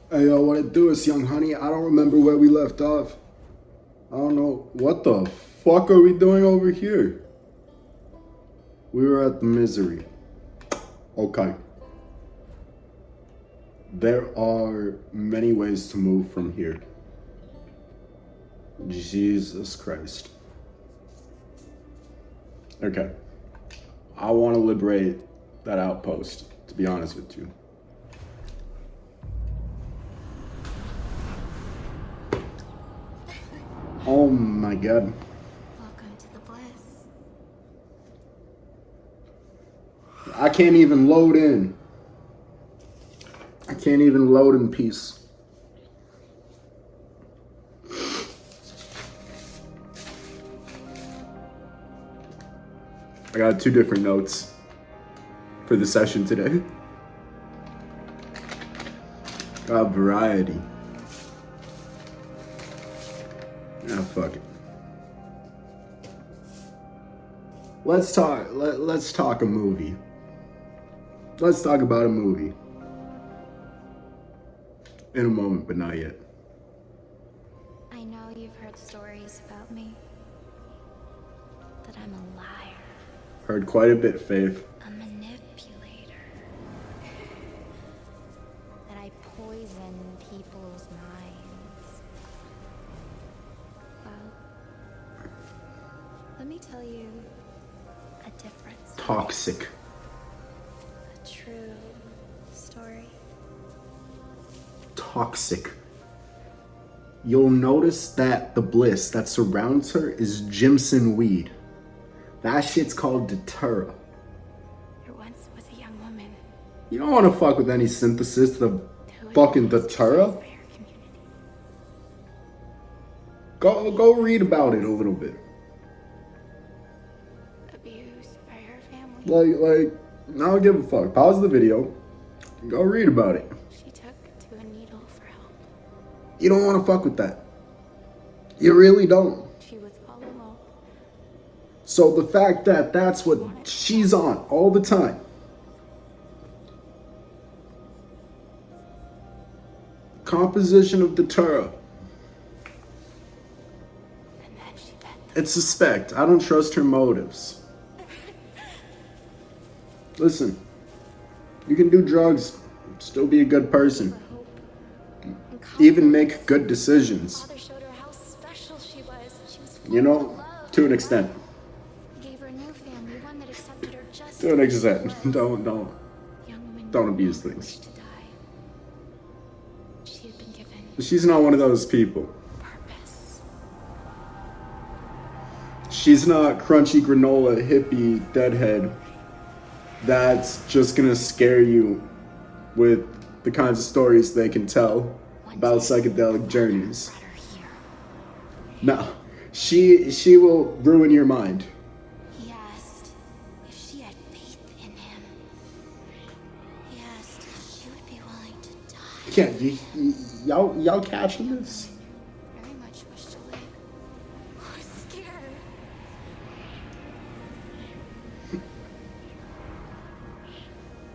Hey, yo, what it do is, young honey. I don't remember where we left off. I don't know. What the fuck are we doing over here? We were at the misery. Okay. There are many ways to move from here. Jesus Christ. Okay. I want to liberate that outpost, to be honest with you. Oh my god. Welcome to the bliss. I can't even load in. I can't even load in peace. I got 2 different notes for the session today. Got variety. Ah, fuck it. Let's talk a movie. Let's talk about a movie. In a moment, but not yet. I know you've heard stories about me. That I'm a liar. Heard quite a bit, Faith. A manipulator. That I poison people's minds. Well, let me tell you a difference. Toxic. A true story. Toxic. You'll notice that the bliss that surrounds her is Jimson weed. That shit's called Datura. There once was a young woman. You don't want to fuck with any synthesis of fucking Datura. Go read about it a little bit. Abused by her family. Like, I don't give a fuck. Pause the video. Go read about it. She took to a needle for help. You don't want to fuck with that. You really don't. She was all alone. So the fact that that's what she's on all the time. Composition of Datura. And then she bet It's suspect. I don't trust her motives. Listen, you can do drugs, still be a good person, for hope. And even make good decisions. Father showed her how special she was. She was You full know, of love. to an extent. He gave her a new family, one that accepted her just To an as she extent. was. Don't The young woman don't abuse wished things. to die. She had been given She's not one of those people. purpose. She's not crunchy granola hippie deadhead that's just gonna scare you with the kinds of stories they can tell about psychedelic journeys. Brought her here. No, she will ruin your mind. He asked if she had faith in him. He asked if she would be willing to die. Yeah, y'all catching this? Very much wished to live. I was scared.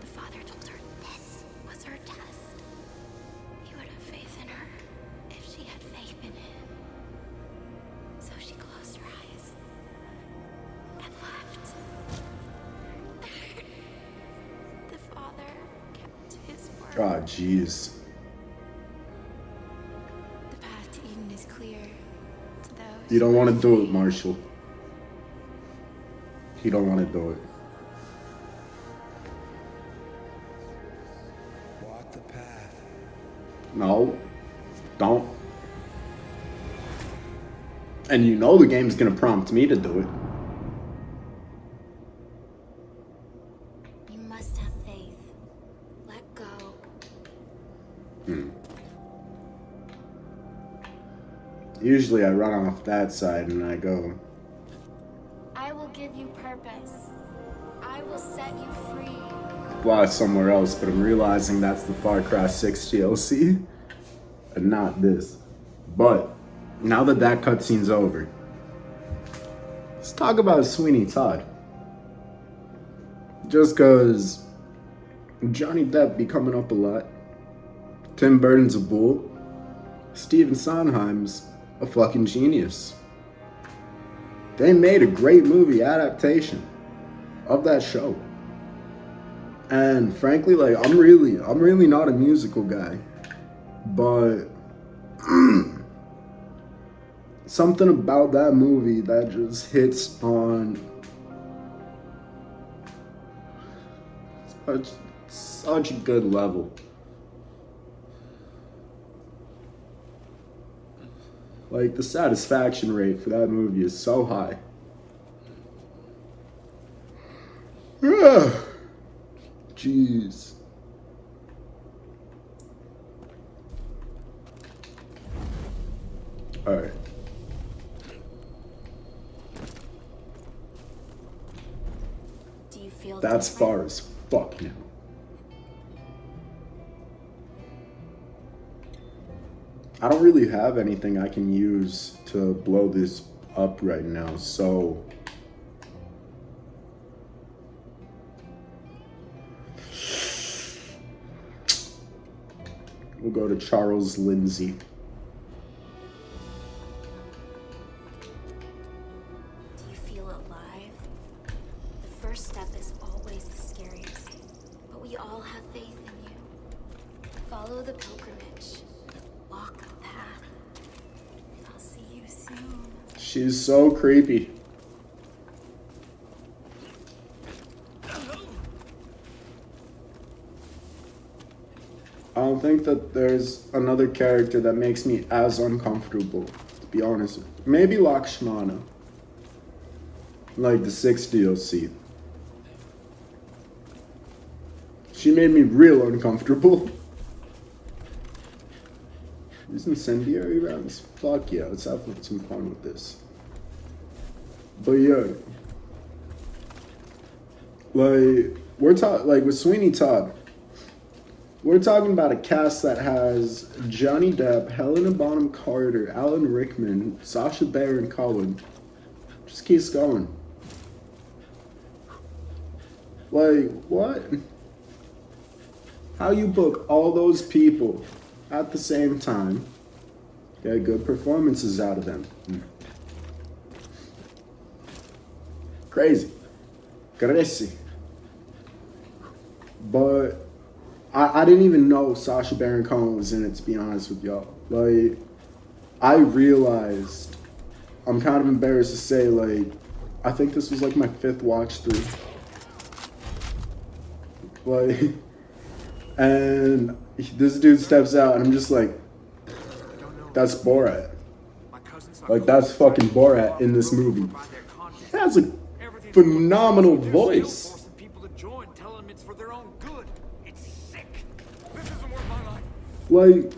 The father told her this was her test. He would have faith in her if she had faith in him. So she closed her eyes and left. The father kept his word. Oh, jeez. The path to Eden is clear to those You don't who want are to do it, free. Marshall. You don't want to do it. Walk the path. No, don't. And you know the game's gonna prompt me to do it. You must have faith. Let go. Usually I run off that side and I go, I will give you purpose. I will set you free. fly somewhere else, but I'm realizing that's the Far Cry 6 DLC and not this. But now that that cutscene's over, let's talk about Sweeney Todd. Just cause Johnny Depp be coming up a lot. Tim Burton's a bull. Stephen Sondheim's a fucking genius. They made a great movie adaptation of that show. And frankly, like, I'm really not a musical guy. But something about that movie that just hits on such a good level. Like, the satisfaction rate for that movie is so high. Jeez. Alright. Do you feel That's different? far as fuck now. I don't really have anything I can use to blow this up right now, so we'll go to Charles Lindsay. Do you feel alive? The first step is always the scariest, but we all have faith in you. Follow the pilgrimage. Walk the path. I'll see you soon. She's so creepy. I don't think that there's another character that makes me as uncomfortable, to be honest. Maybe Lakshmana. Like the 6th DLC. She made me real uncomfortable. These incendiary rounds? Fuck yeah, let's have some fun with this. But yeah. Like, we're talking, like with Sweeney Todd, we're talking about a cast that has Johnny Depp, Helena Bonham Carter, Alan Rickman, Sacha Baron Cohen. Just keeps going. Like, what? How you book all those people at the same time, get good performances out of them? Crazy. Crazy. But I didn't even know Sacha Baron Cohen was in it, to be honest with y'all. Like, I realized, I'm kind of embarrassed to say, like, I think this was like my 5th watch through. Like, and this dude steps out and I'm just like, that's Borat. Like, that's fucking Borat in this movie. He has a phenomenal voice. Like,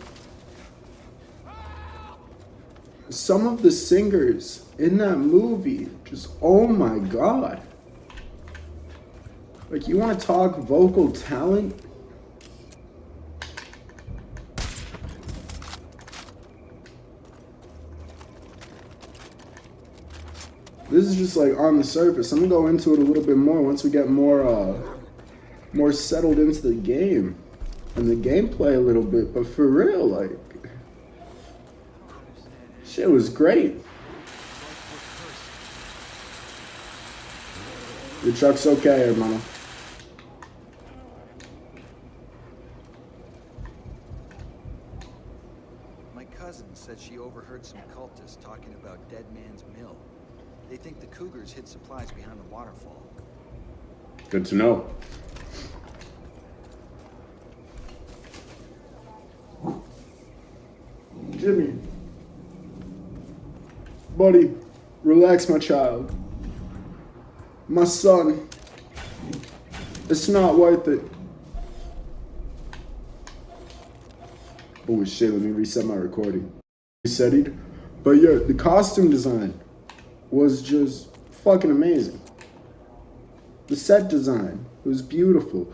some of the singers in that movie, just, oh my god. Like, you want to talk vocal talent? This is just like on the surface. I'm gonna go into it a little bit more once we get more settled into the game and the gameplay a little bit. But for real, like, shit was great. Your truck's okay, hermano. My cousin said she overheard some cultists talking about Dead Man's Mill. They think the Cougars hid supplies behind the waterfall. Good to know. Jimmy. Buddy, relax, my child. My son. It's not worth it. Oh shit, let me reset my recording. Resetted. But yeah, the costume design was just fucking amazing. The set design was beautiful.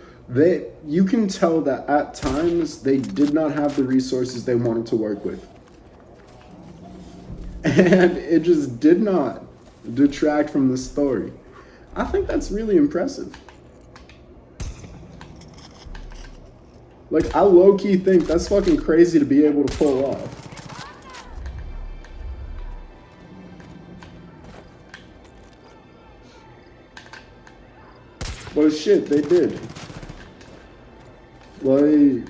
You can tell that at times they did not have the resources they wanted to work with. And it just did not detract from the story. I think that's really impressive. Like, I low-key think that's fucking crazy to be able to pull off. Well, shit, they did. Like,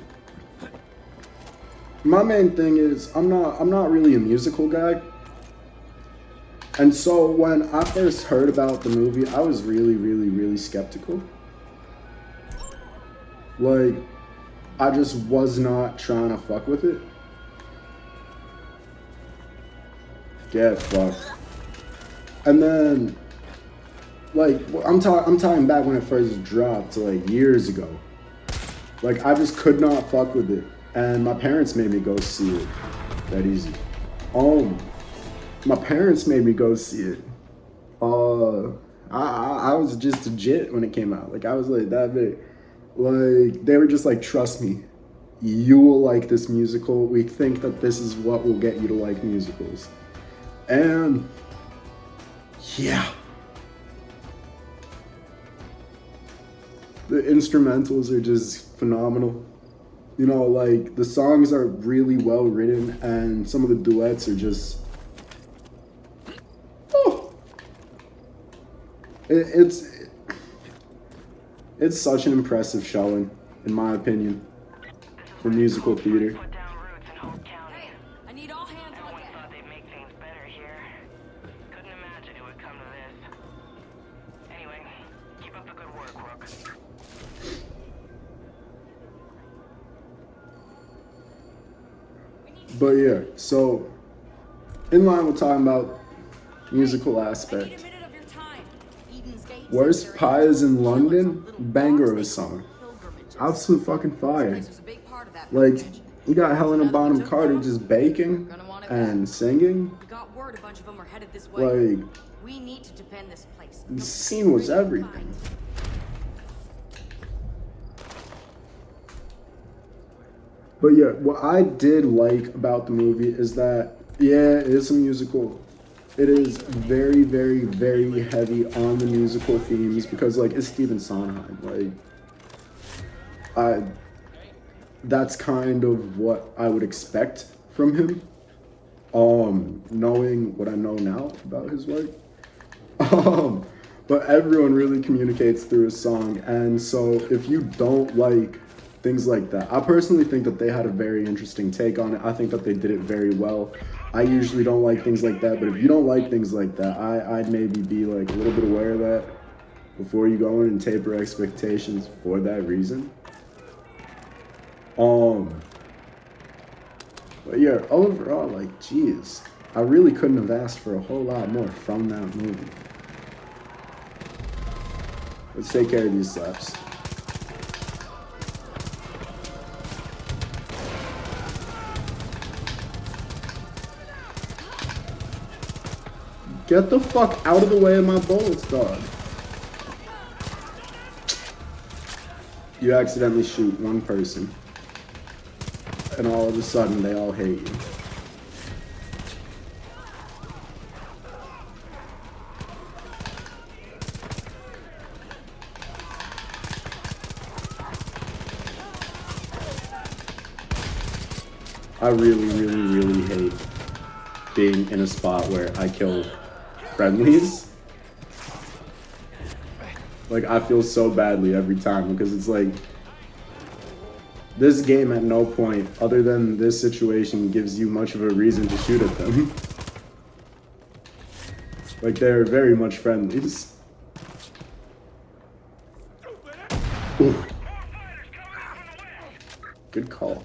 my main thing is I'm not really a musical guy. And so when I first heard about the movie, I was really, really, really skeptical. Like, I just was not trying to fuck with it. Get fucked. And then, like, I'm talking back when it first dropped, like, years ago. Like, I just could not fuck with it. And my parents made me go see it. That easy. My parents made me go see it. I was just a jit when it came out. Like, I was like that big. Like, they were just like, trust me, you will like this musical. We think that this is what will get you to like musicals. And yeah. The instrumentals are just phenomenal. You know, like, the songs are really well written, and some of the duets are just, oh, it's such an impressive showing, in my opinion, for musical theater. Hey, I need all hands on deck. Thought they'd make things better here. Couldn't imagine it would come to this. Anyway, keep up the good work, Rook. But yeah, so in line with talking about musical aspect, Worst Pies in London, banger of a song. Absolute fucking fire. Like, you got Helena Bonham Carter just baking and singing. Like, the scene was everything. But yeah, what I did like about the movie is that, yeah, it is a musical. It is very, very, very heavy on the musical themes because, like, it's Stephen Sondheim. Like, that's kind of what I would expect from him. Knowing what I know now about his work. But everyone really communicates through a song, and so if you don't like things like that, I personally think that they had a very interesting take on it. I think that they did it very well. I usually don't like things like that, but if you don't like things like that, I'd maybe be like a little bit aware of that before you go in and taper expectations for that reason. But yeah, overall, like, geez, I really couldn't have asked for a whole lot more from that movie. Let's take care of these slaps. Get the fuck out of the way of my bullets, dog. You accidentally shoot one person, and all of a sudden they all hate you. I really, really, really hate being in a spot where I kill friendlies. Like, I feel so badly every time because it's like, this game at no point, other than this situation, gives you much of a reason to shoot at them. Like, they're very much friendlies. Ooh. Good call.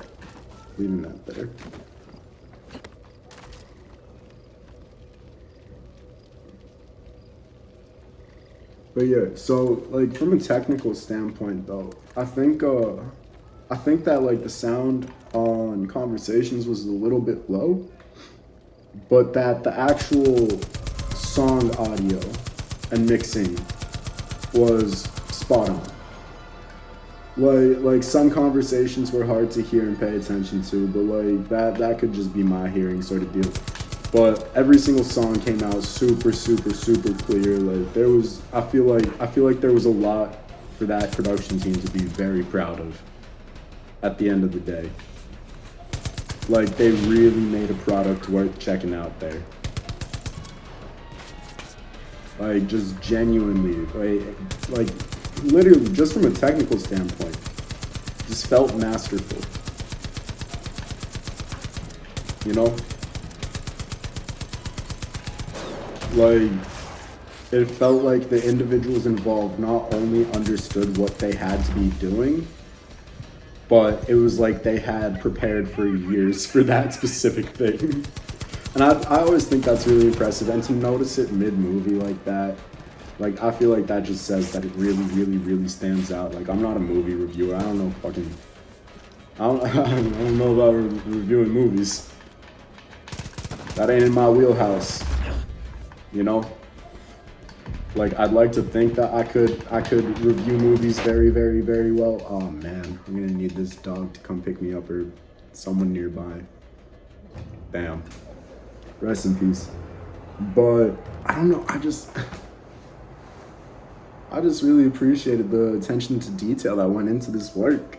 Leaving that there. But yeah, so, like, from a technical standpoint, though, I think that, like, the sound on Conversations was a little bit low, but that the actual song audio and mixing was spot on. Like some conversations were hard to hear and pay attention to, but like that could just be my hearing sort of deal. But every single song came out super, super, super clear. Like I feel like there was a lot for that production team to be very proud of. at the end of the day. Like, they really made a product worth checking out there. Like, just genuinely, like literally, just from a technical standpoint, just felt masterful. You know? Like, it felt like the individuals involved not only understood what they had to be doing, but it was like they had prepared for years for that specific thing. And I always think that's really impressive. And to notice it mid-movie like that, like, I feel like that just says that it really, really, really stands out. Like, I'm not a movie reviewer. I don't know fucking... I don't know about reviewing movies. That ain't in my wheelhouse. You know? Like, I'd like to think that I could review movies very, very, very well. Oh, man. I'm gonna need this dog to come pick me up or someone nearby. Damn. Rest in peace. But, I don't know, I just really appreciated the attention to detail that went into this work.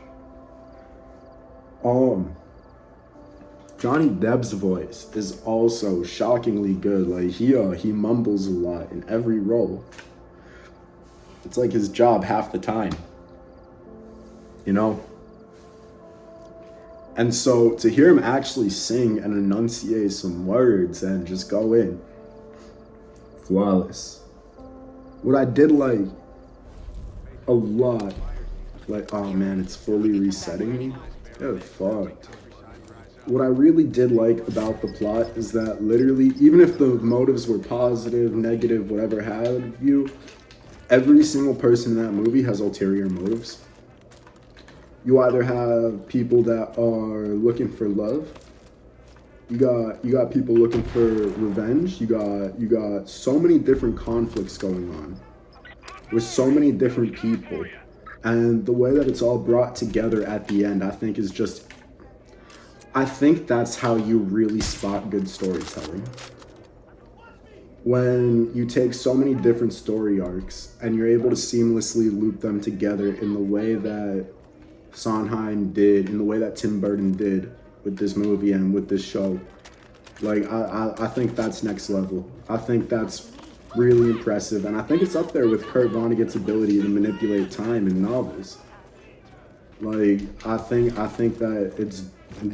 Johnny Depp's voice is also shockingly good. Like, he mumbles a lot in every role. It's like his job half the time. You know? And so to hear him actually sing and enunciate some words and just go in, flawless. What I did like a lot, like, oh man, it's fully resetting me. Yeah, fucked. What I really did like about the plot is that literally, even if the motives were positive, negative, whatever have you, every single person in that movie has ulterior motives. You either have people that are looking for love. You got people looking for revenge. You got so many different conflicts going on with so many different people. And the way that it's all brought together at the end, I think is just, I think that's how you really spot good storytelling. When you take so many different story arcs and you're able to seamlessly loop them together in the way that Sondheim did, in the way that Tim Burton did with this movie and with this show. Like, I think that's next level. I think that's really impressive, and I think it's up there with Kurt Vonnegut's ability to manipulate time in novels. Like, I think that it's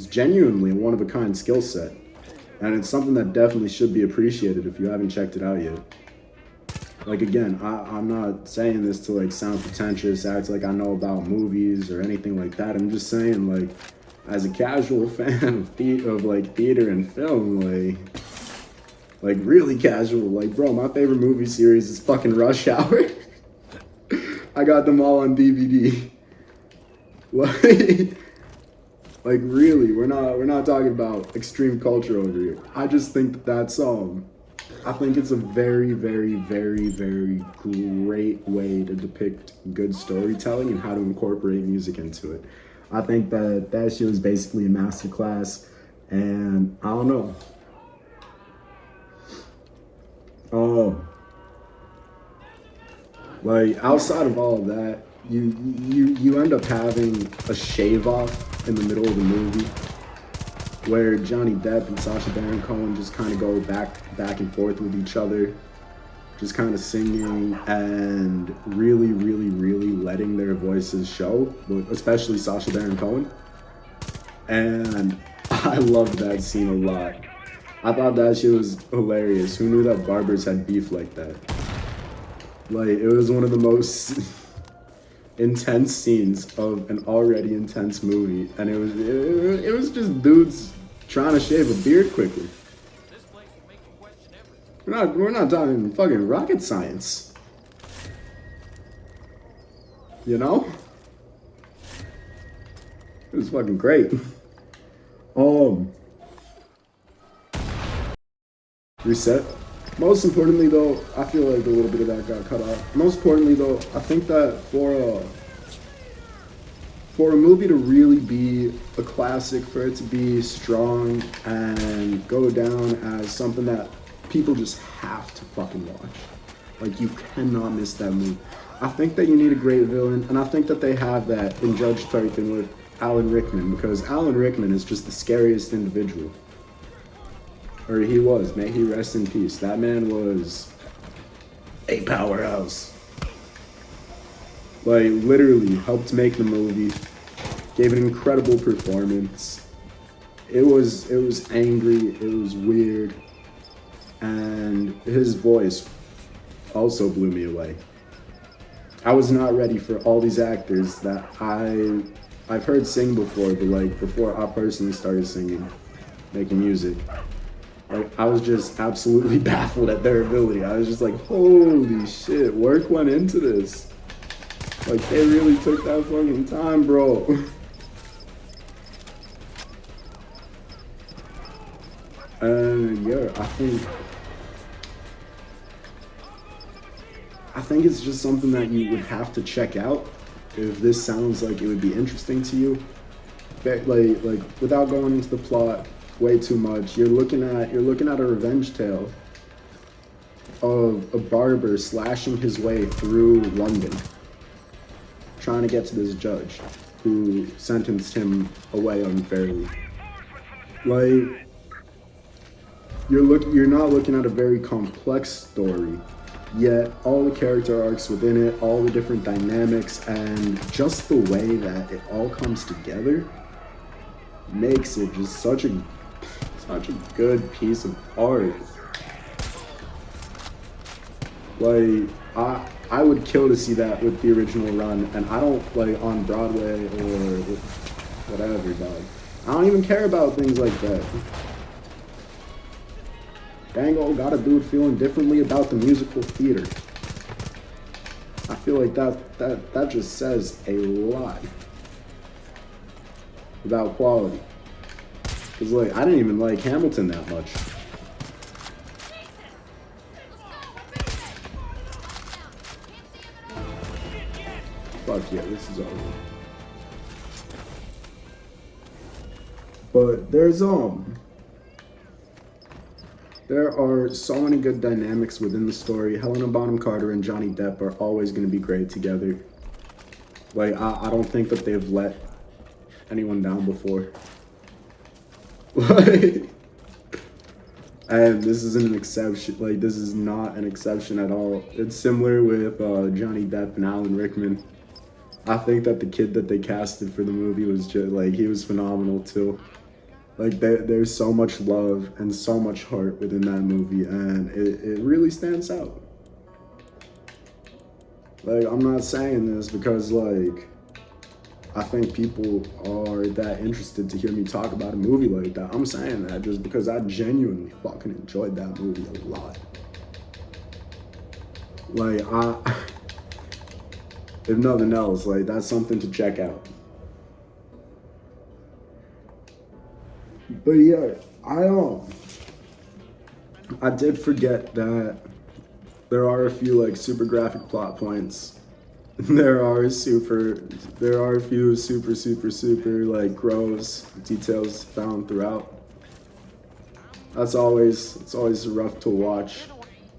genuinely a one-of-a-kind skill set, and it's something that definitely should be appreciated if you haven't checked it out yet. Like, again, I'm not saying this to, like, sound pretentious, act like I know about movies or anything like that. I'm just saying, like, as a casual fan of like, theater and film, like, really casual. Like, bro, my favorite movie series is fucking Rush Hour. I got them all on DVD. Like, really, we're not talking about extreme culture over here. I just think that song, I think it's a very, very, very, very great way to depict good storytelling and how to incorporate music into it. I think that shit was basically a masterclass, and I don't know. Like, outside of all of that, you end up having a shave off in the middle of the movie, where Johnny Depp and Sacha Baron Cohen just kind of go back and forth with each other, just kind of singing and really, really, really letting their voices show, especially Sacha Baron Cohen. And I loved that scene a lot. I thought that shit was hilarious. Who knew that barbers had beef like that? Like, it was one of the most intense scenes of an already intense movie, and it was just dudes trying to shave a beard quickly. We're not talking fucking rocket science. You know? It was fucking great. Reset. Most importantly, though, I feel like a little bit of that got cut off. Most importantly, though, I think that for a movie to really be a classic, for it to be strong and go down as something that people just have to fucking watch, like, you cannot miss that movie. I think that you need a great villain, and I think that they have that in Judge Turpin with Alan Rickman, because Alan Rickman is just the scariest individual. Or he was, may he rest in peace. That man was a powerhouse. Like, literally helped make the movie, gave an incredible performance. It was angry, it was weird, and his voice also blew me away. I was not ready for all these actors that I've heard sing before, but like before I personally started singing, making music, like I was just absolutely baffled at their ability. I was just like, holy shit, work went into this. Like they really took that fucking time, bro. And yeah, I think it's just something that you would have to check out if this sounds like it would be interesting to you. But like without going into the plot way too much, you're looking at a revenge tale of a barber slashing his way through London, trying to get to this judge who sentenced him away unfairly. Like, you're not looking at a very complex story, yet all the character arcs within it, all the different dynamics, and just the way that it all comes together makes it just such a good piece of art. Like, I would kill to see that with the original run, and I don't like on Broadway or whatever, dog. I don't even care about things like that. Dang old got a dude feeling differently about the musical theater. I feel like that just says a lot about quality. Cause like I didn't even like Hamilton that much. Fuck yeah, this is over. But there are so many good dynamics within the story. Helena Bonham Carter and Johnny Depp are always going to be great together. Like, I don't think that they've let anyone down before. Like, and this isn't an exception. Like, this is not an exception at all. It's similar with Johnny Depp and Alan Rickman. I think that the kid that they casted for the movie was just, like, he was phenomenal too. Like, there's so much love and so much heart within that movie, and it really stands out. Like, I'm not saying this because, like, I think people are that interested to hear me talk about a movie like that. I'm saying that just because I genuinely fucking enjoyed that movie a lot. Like, if nothing else, like, that's something to check out. But yeah, I did forget that there are a few like super graphic plot points. There are a few super like gross details found throughout. It's always rough to watch.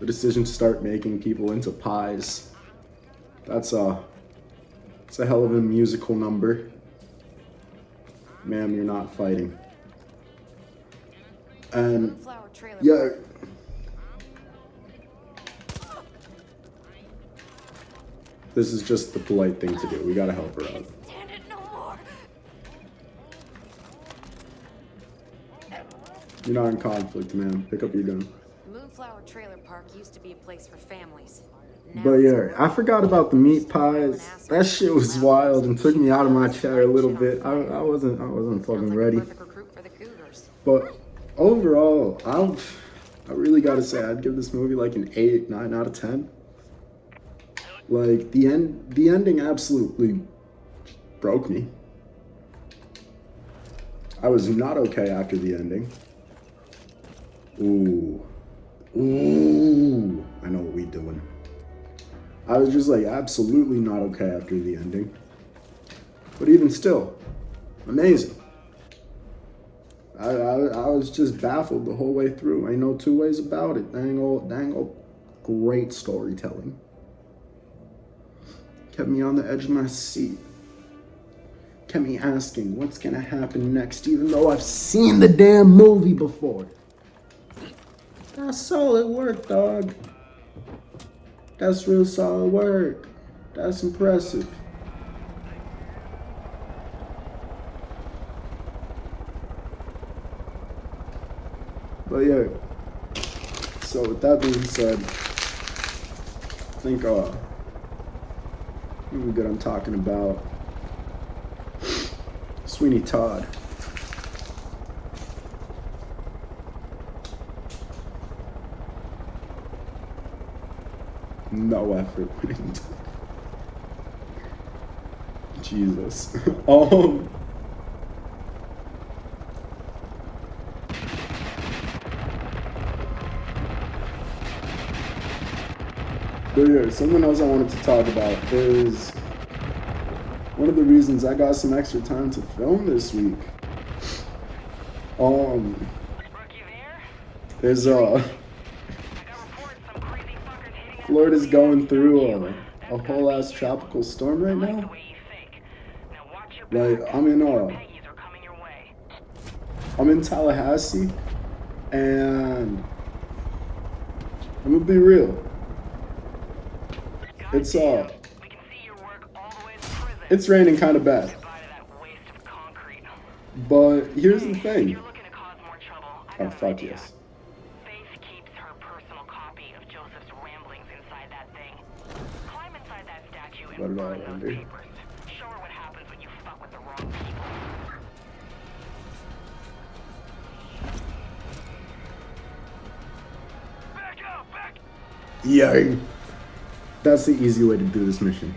The decision to start making people into pies. It's a hell of a musical number. Ma'am, you're not fighting. And yeah, this is just the polite thing to do. We gotta help her out. You're not in conflict, man. Pick up your gun. Moonflower Trailer Park used to be a place for families. But yeah, I forgot about the meat pies. That shit was wild and took me out of my chair a little bit. I wasn't fucking ready. But overall, I really gotta say I'd give this movie like an 8, 9 out of 10. Like the ending absolutely broke me. I was not okay after the ending. Ooh, I know what we doing. I was just like absolutely not okay after the ending. But even still, amazing. I was just baffled the whole way through. Ain't no two ways about it. Dang old great storytelling. Kept me on the edge of my seat. kept me asking, what's gonna happen next, even though I've seen the damn movie before. That's solid work, dog. That's real solid work. That's impressive. But yeah, so with that being said, I think we're good on talking about Sweeney Todd. No effort went into it. Jesus. But yeah, something else I wanted to talk about is one of the reasons I got some extra time to film this week. Is Florida's going through a whole ass tropical storm right now. Like I'm in Tallahassee, and I'm gonna be real. It's raining kind of bad. But here's the thing. Oh fuck yes. Faith keeps her personal copy of Joseph's ramblings inside that thing. Climb inside that statue and burn those papers. Show her what happens when you fuck with the wrong people. Back up, back! Yeah. That's the easy way to do this mission.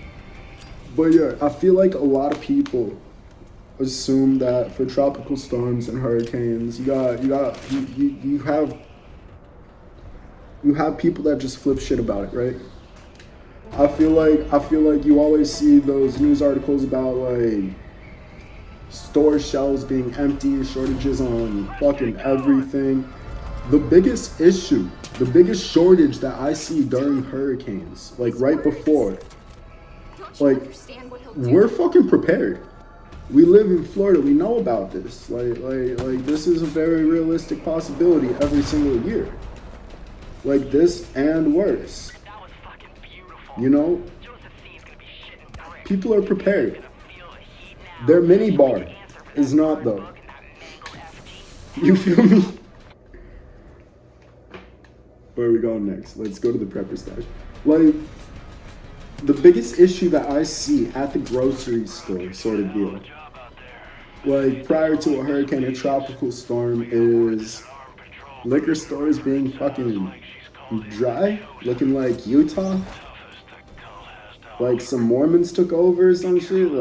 But yeah, I feel like a lot of people assume that for tropical storms and hurricanes, you have people that just flip shit about it, right? I feel like you always see those news articles about like store shelves being empty, shortages on fucking everything. The biggest issue, the biggest shortage that I see during hurricanes, like right before, like we're fucking prepared. We live in Florida. We know about this. Like this is a very realistic possibility every single year. Like this and worse. You know, people are prepared. Their mini bar is not though. You feel me? Where are we going next? Let's go to the prepper stash. Like, the biggest issue that I see at the grocery store sort of deal, like prior to a hurricane or tropical storm, is liquor stores being fucking dry, looking like Utah. Like some Mormons took over or some shit.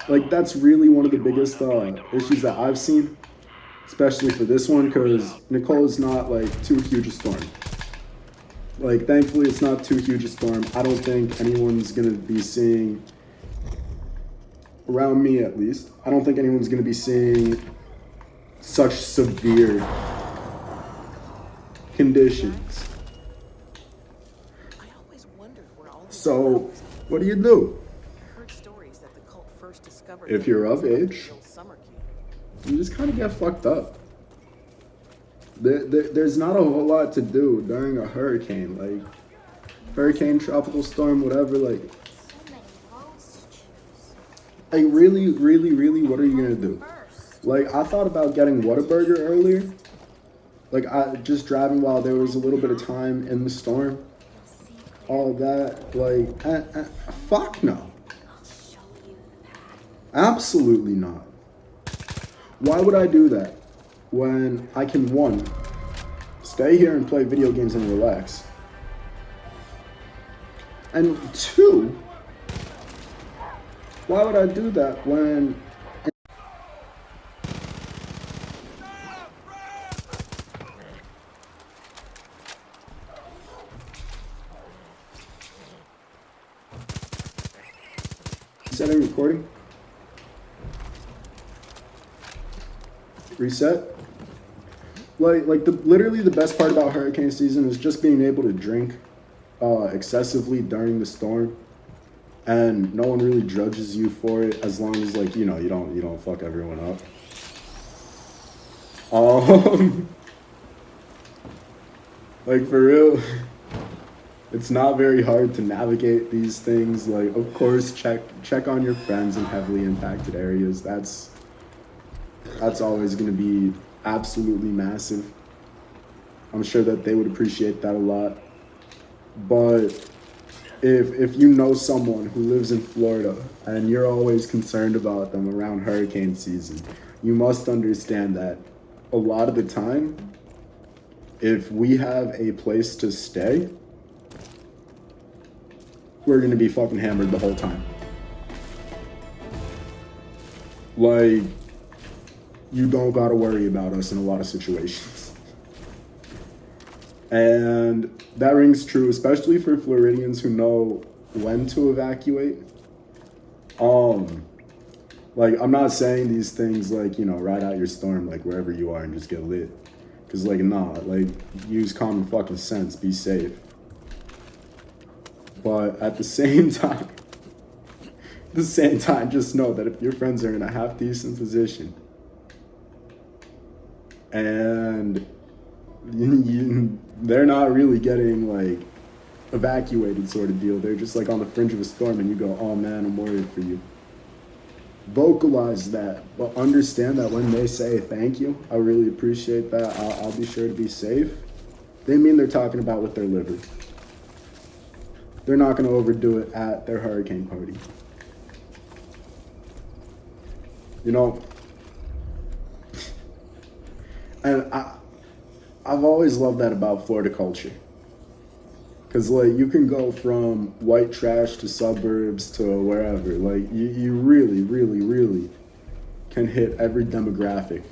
Like that's really one of the biggest issues that I've seen, especially for this one, because Nicole is not like too huge a storm. Like thankfully it's not too huge a storm. I don't think anyone's gonna be seeing, around me at least, I don't think anyone's gonna be seeing such severe conditions. So what do? If you're of age, you just kind of get fucked up. There's not a whole lot to do during a hurricane, like hurricane, tropical storm, whatever. Like really, what are you gonna do? Like I thought about getting Whataburger earlier. Like I just driving while there was a little bit of time in the storm. All of that, like fuck no. Absolutely not. Why would I do that when I can, one, stay here and play video games and relax, and two, why would I do that when setting recording? Reset. Like literally the best part about hurricane season is just being able to drink excessively during the storm, and no one really judges you for it as long as like you know you don't fuck everyone up. Like for real, it's not very hard to navigate these things. Like of course check on your friends in heavily impacted areas. That's always going to be absolutely massive. I'm sure that they would appreciate that a lot. But if you know someone who lives in Florida and you're always concerned about them around hurricane season, you must understand that a lot of the time, if we have a place to stay, we're gonna be fucking hammered the whole time. Like, you don't gotta worry about us in a lot of situations. And that rings true, especially for Floridians who know when to evacuate. Like, I'm not saying these things like, you know, ride out your storm, like, wherever you are and just get lit. Because, like, nah, like, use common fucking sense, be safe. But at the same time, just know that if your friends are in a half-decent position and they're not really getting, like, evacuated sort of deal, they're just, like, on the fringe of a storm and you go, oh, man, I'm worried for you. Vocalize that, but understand that when they say thank you, I really appreciate that, I'll be sure to be safe, they mean they're talking about with their liver. They're not going to overdo it at their hurricane party. You know, and I've always loved that about Florida culture. Because, like, you can go from white trash to suburbs to wherever. Like, you really, really, really can hit every demographic.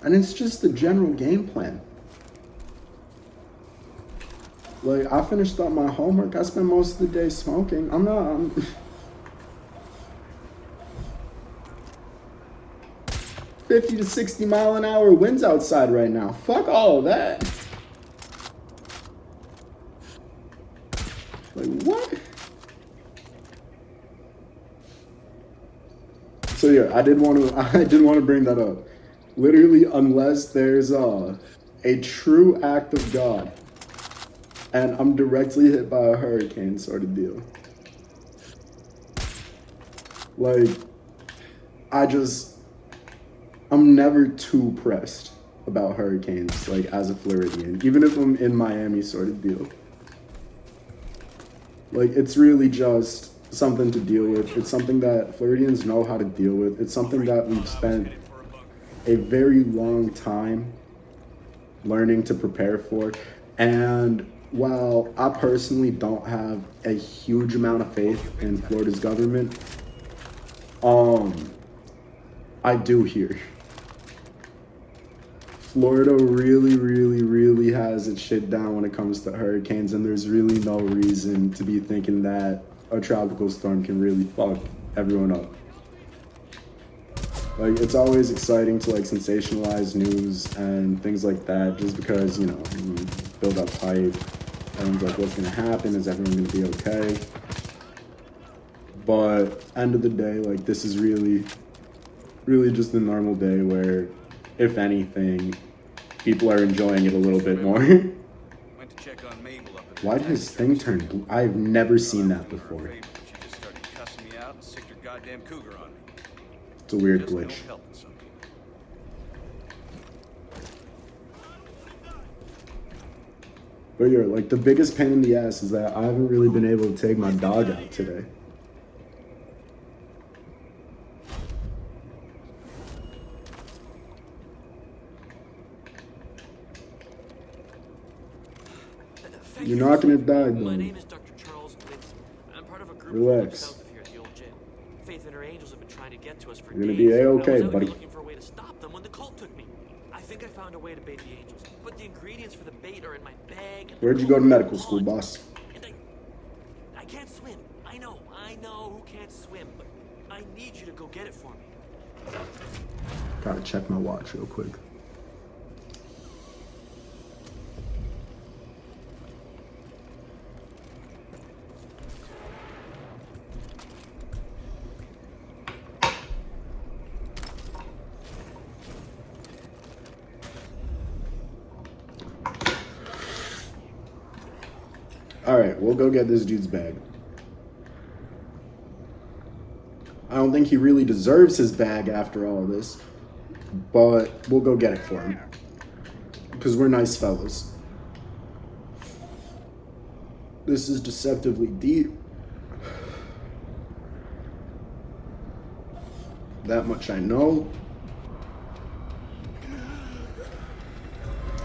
And it's just the general game plan. Like, I finished up my homework. I spent most of the day smoking. I'm 50 to 60 mile an hour winds outside right now. Fuck all of that. Like, what? So yeah, I did want to bring that up. Literally, unless there's a true act of God and I'm directly hit by a hurricane sort of deal. Like, I'm never too pressed about hurricanes, like, as a Floridian, even if I'm in Miami sort of deal. Like, it's really just something to deal with. It's something that Floridians know how to deal with. It's something that we've spent a very long time learning to prepare for. And while I personally don't have a huge amount of faith in Florida's government, I do here. Florida really, really, really has its shit down when it comes to hurricanes, and there's really no reason to be thinking that a tropical storm can really fuck everyone up. Like, it's always exciting to, like, sensationalize news and things like that, just because, you know, you build up hype. Everyone's like, what's gonna happen? Is everyone gonna be okay? But end of the day, like, this is really, really just a normal day where, if anything, people are enjoying it a little bit more. Why did his thing turn blue? I've never seen that before. It's a weird glitch. But yeah, like, the biggest pain in the ass is that I haven't really been able to take my dog out today. You're not gonna die, though. My name is Dr. Charles Winston. I'm part of a group Relax. south of here at the old jail. Faith and her angels have been trying to get to us for You're gonna days. be A-okay, I was out buddy. here looking for a way to stop them when the cult took me. I think I found a way to bait the angels, but the ingredients for the bait are in my bag. Where'd you go to medical school, boss? And I can't swim. I know who can't swim, but I need you to go get it for me. Gotta check my watch real quick. Alright, we'll go get this dude's bag. I don't think he really deserves his bag after all this, but we'll go get it for him. Because we're nice fellas. This is deceptively deep. That much I know.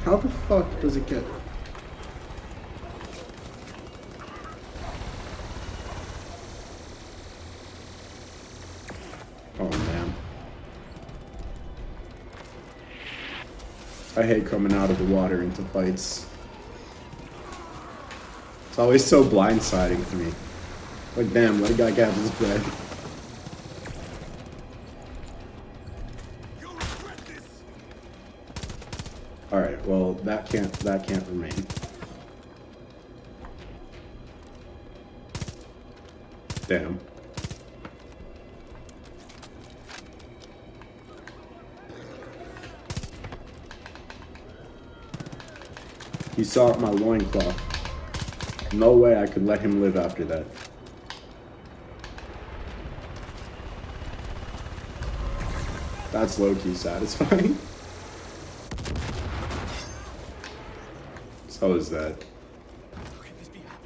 How the fuck does it get? Oh man. I hate coming out of the water into fights. It's always so blindsiding to me. Like, damn, let a guy get his bag. Alright, well, that can't remain. Damn. He saw my loincloth. No way I could let him live after that. That's low-key satisfying. So is that.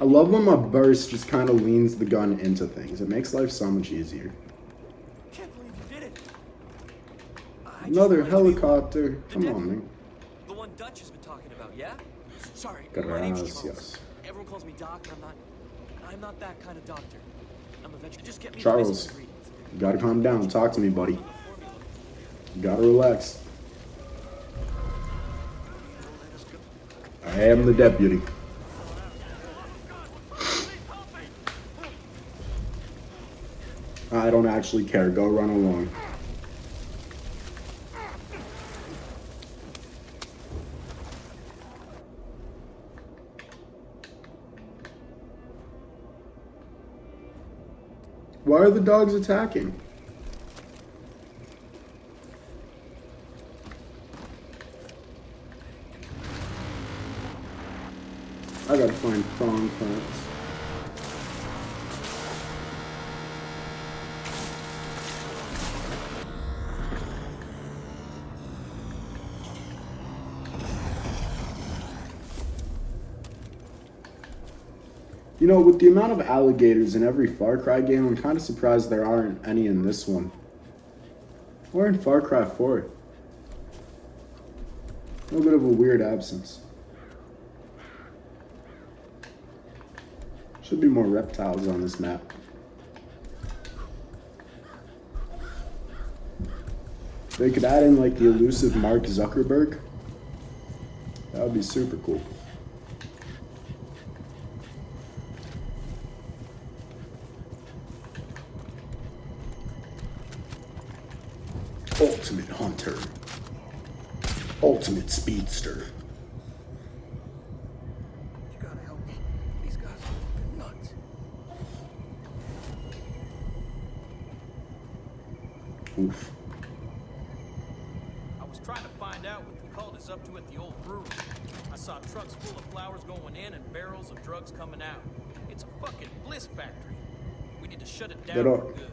I love when my burst just kind of leans the gun into things. It makes life so much easier. Can't believe you did it. Another helicopter. Come on, man. The one Dutch has been talking about, yeah? Sorry, my Gracias. name's Charles. Everyone calls me Doc, and I'm not that kind of doctor. I'm a veteran. Just get me Charles, the you gotta calm down. Talk to me, buddy. You gotta relax. I am the deputy. I don't actually care. Go run along. Why are the dogs attacking? I gotta find thong plants. You know, with the amount of alligators in every Far Cry game, I'm kind of surprised there aren't any in this one. Or in Far Cry 4. A little bit of a weird absence. Should be more reptiles on this map. They could add in like the elusive Mark Zuckerberg. That would be super cool. Ultimate hunter. Ultimate speedster. You gotta help me. These guys are fucking nuts. Oof. I was trying to find out what the cult is up to at the old brewery. I saw trucks full of flowers going in and barrels of drugs coming out. It's a fucking bliss factory. We need to shut it down They for don't- good.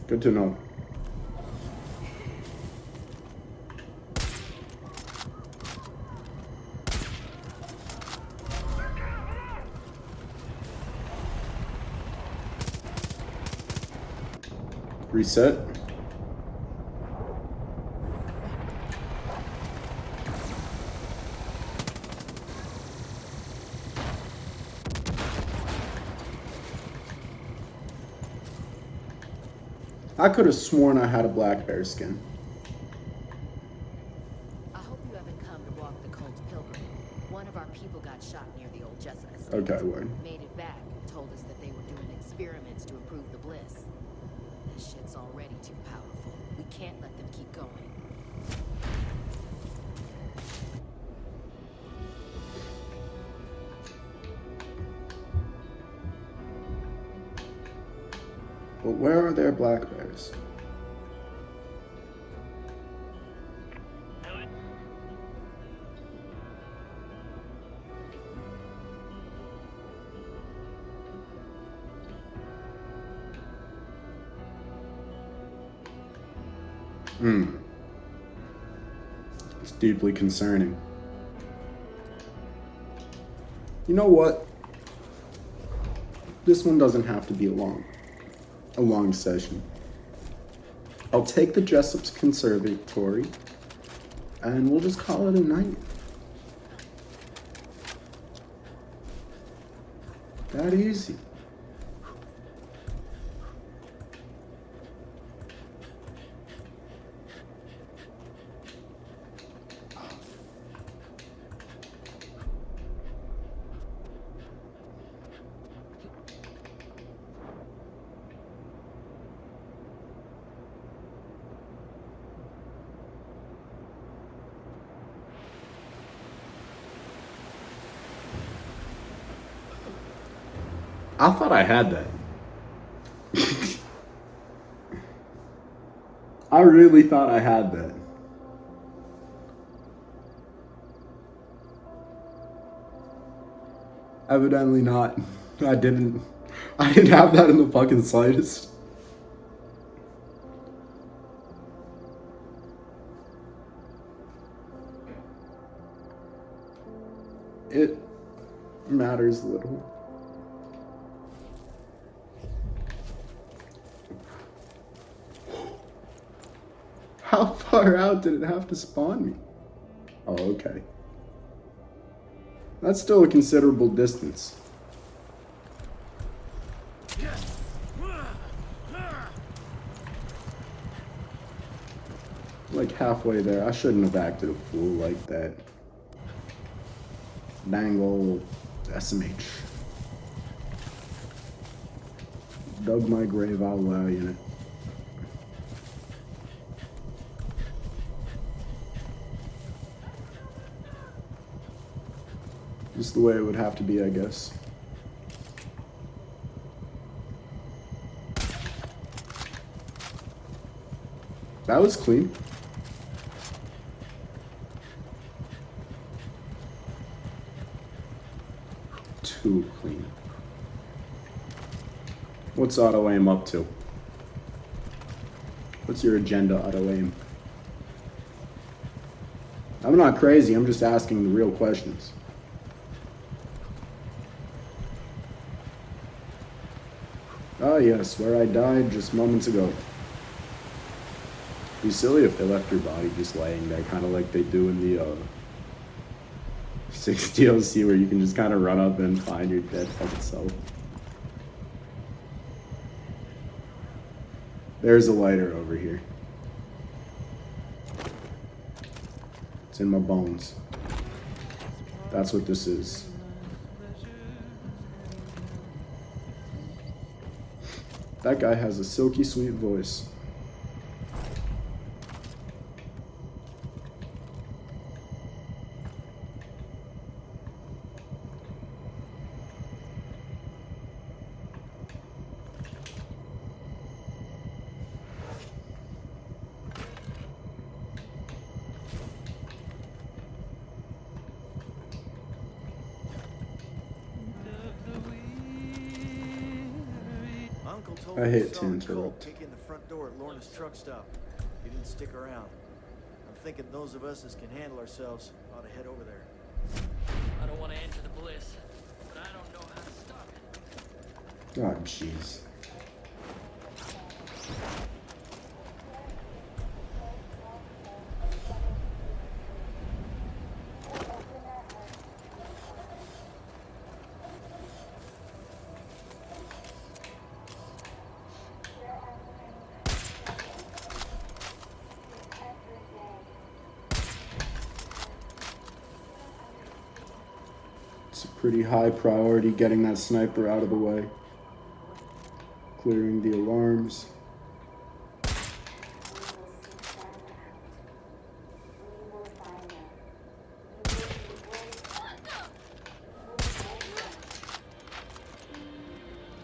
Good to know. Reset. I could have sworn I had a black bear skin. I hope you haven't come to walk the cult pilgrim. One of our people got shot near the old Jesuits. Okay, word. Made it back and told us that they were doing experiments to improve the bliss. This shit's already too powerful. We can't let them keep going. But where are their black bears? It's deeply concerning. You know what? This one doesn't have to be a long session. I'll take the Jessup's Conservatory and we'll just call it a night. That easy. I thought I had that. I really thought I had that. Evidently not. I didn't have that in the fucking slightest. It matters little. How far out did it have to spawn me? Oh, okay. That's still a considerable distance. Like halfway there. I shouldn't have acted a fool like that. Dang old SMH. Dug my grave, I'll allow you in it. Just the way it would have to be, I guess. That was clean. Too clean. What's auto aim up to? What's your agenda, auto aim? I'm not crazy, I'm just asking the real questions. Ah yes, where I died just moments ago. It'd be silly if they left your body just laying there, kind of like they do in the 6 DLC, where you can just kind of run up and find your dead fucking self. There's a lighter over here. It's in my bones. That's what this is. That guy has a silky sweet voice. I hate to interrupt. Taking the front door at Lorna's truck stop. He didn't stick around. I'm thinking those of us as can handle ourselves ought to head over there. I don't want to enter the bliss, but I don't know how to stop it. Oh, jeez. Pretty high priority getting that sniper out of the way. Clearing the alarms.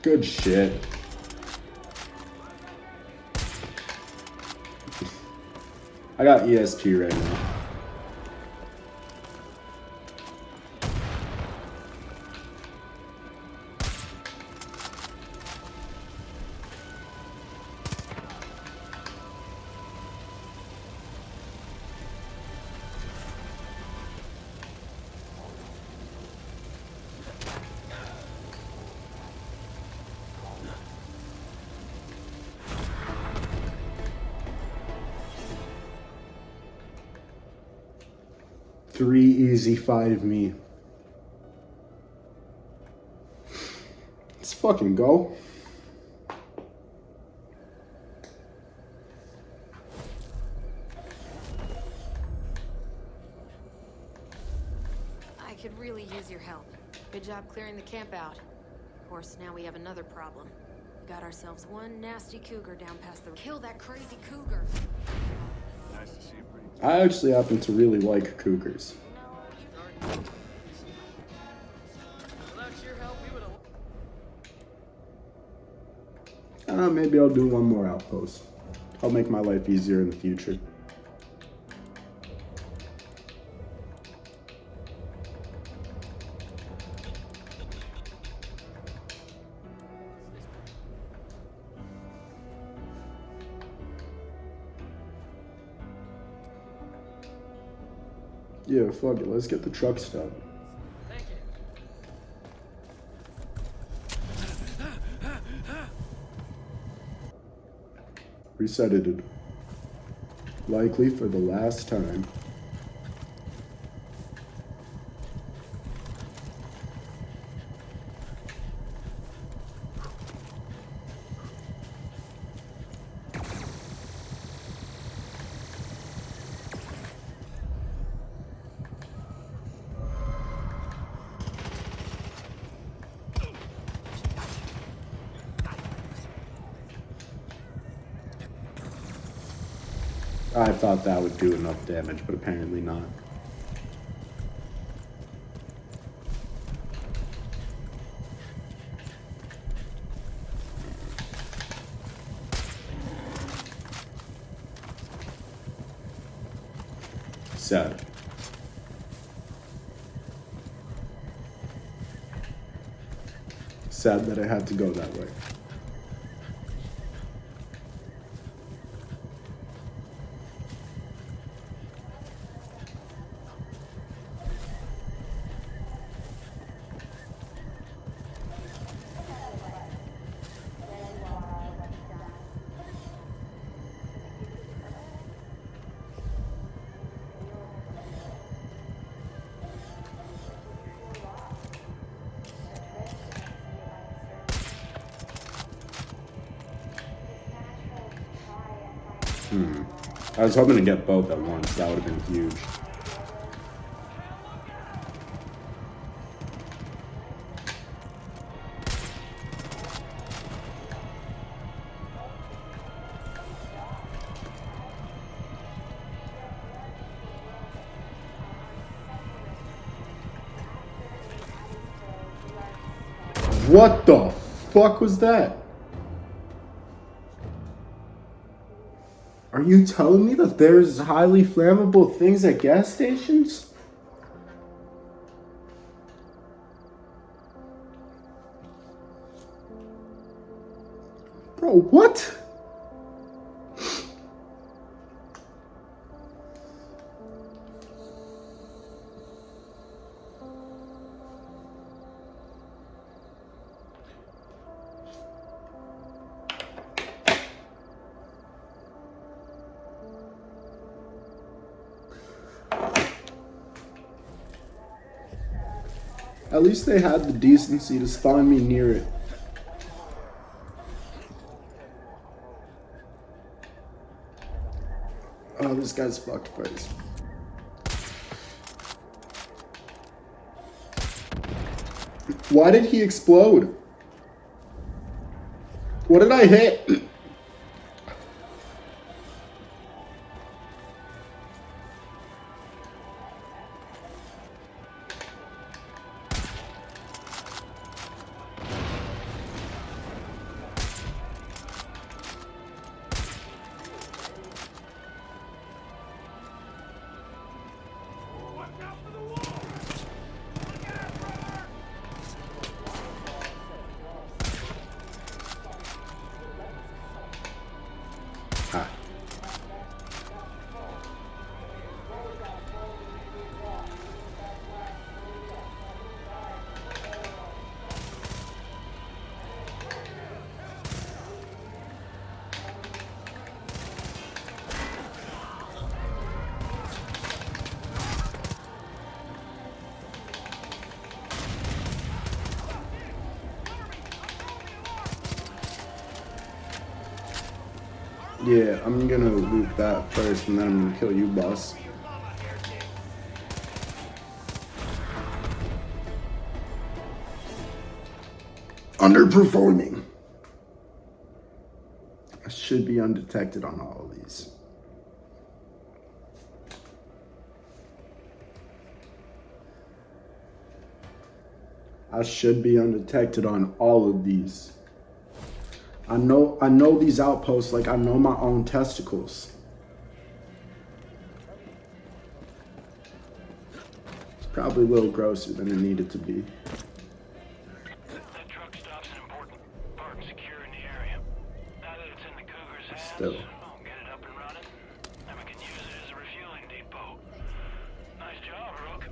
Good shit. I got ESP right now. Three easy 5 me. Let's fucking go. I could really use your help. Good job clearing the camp out. Of course, now we have another problem. We got ourselves one nasty cougar down past the... Kill that crazy cougar! Nice to see you, Bree. I actually happen to really like cougars. Without your help, we would have... Maybe I'll do one more outpost. I'll make my life easier in the future. Yeah, fuck it. Let's get the truck stopped. Thank you. Resetted. Likely for the last time. I thought that would do enough damage, but apparently not. Sad. Sad that I had to go that way. I was hoping to get both at once. That would have been huge. What the fuck was that? Are you telling me that there's highly flammable things at gas stations? Bro, what? At least they had the decency to spawn me near it. Oh, this guy's fucked first. Why did he explode? What did I hit? Yeah, I'm gonna loot that first and then I'm gonna kill you, boss. Underperforming. I should be undetected on all of these. I should be undetected on all of these. I know these outposts like I know my own testicles. It's probably a little grosser than it needed to be. That truck stop's an important part of securing the area. Now that it's in the Cougar's hands, Still. we'll get it up and running, and we can use it as a refueling depot. Nice job, Rook.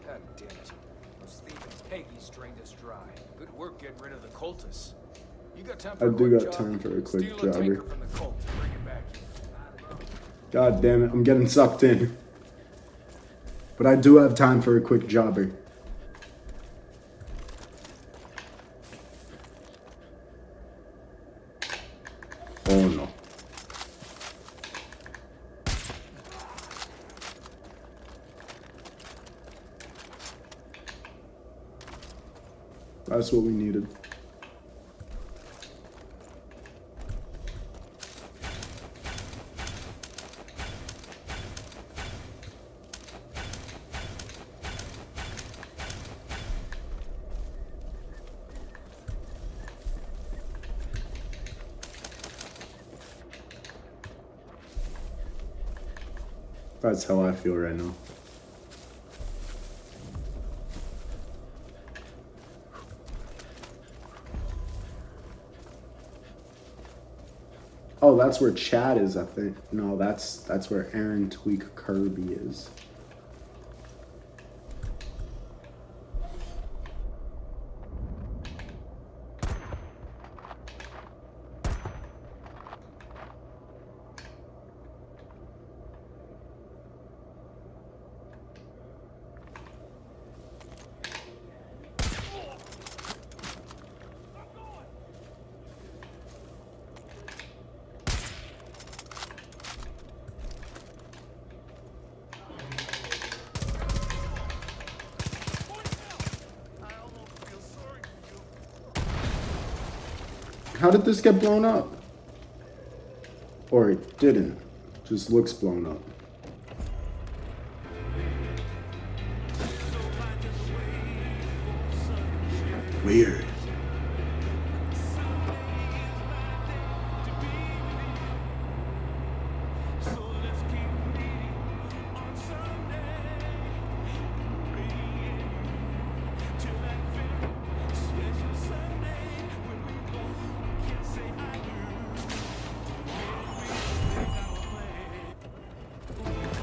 God damn it. Those thieving Peggies drained us dry. Good work getting rid of the cultists. You got time for I do got time for a quick Steal a tanker jobber. from the cult and bring it back here. God damn it, I'm getting sucked in. But I do have time for a quick jobber. Oh no. That's what we needed. That's how I feel right now. Oh, that's where Chad is, I think. No, that's where Aaron Tweak Kirby is. How did this get blown up? Or it didn't. Just looks blown up. Weird.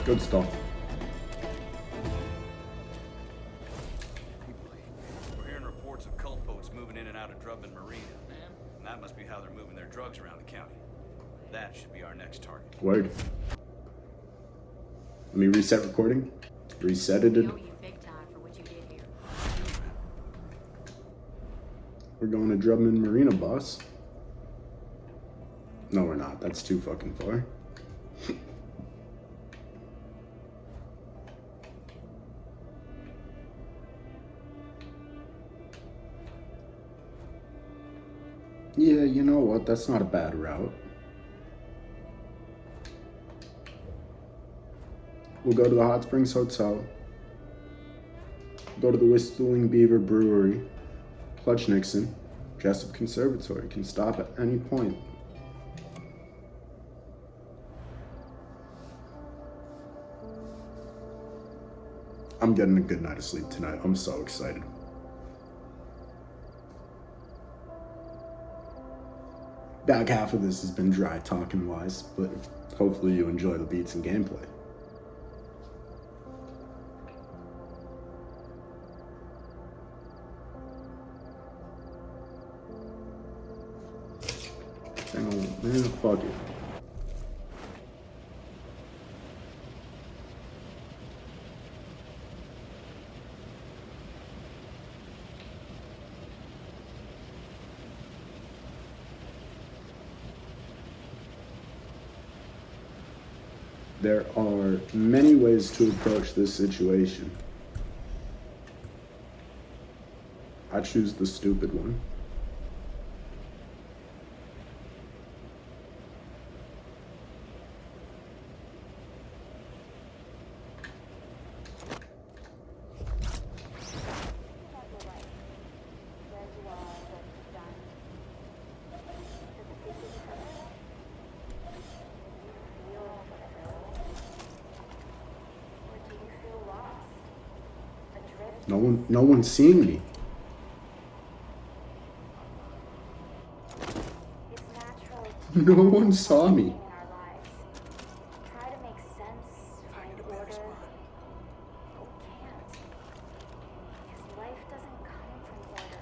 Good stuff. We're hearing reports of cult boats moving in and out of Drummond Marina. And that must be how they're moving their drugs around the county. That should be our next target. Word. Let me reset recording. Reset it. We owe you big time for what you did here. We're going to Drummond Marina, boss. No, we're not. That's too fucking far. Yeah, you know what? That's not a bad route. We'll go to the Hot Springs Hotel. Go to the Whistling Beaver Brewery. Clutch Nixon. Jessup Conservatory. Can stop at any point. I'm getting a good night of sleep tonight. I'm so excited. Back half of this has been dry talking wise, but hopefully you enjoy the beats and gameplay. Hang on, man, fuck it. There are many ways to approach this situation. I choose the stupid one. No one's seeing me. No one saw me. Try to make sense, find order. But we can't. Because life doesn't come from order.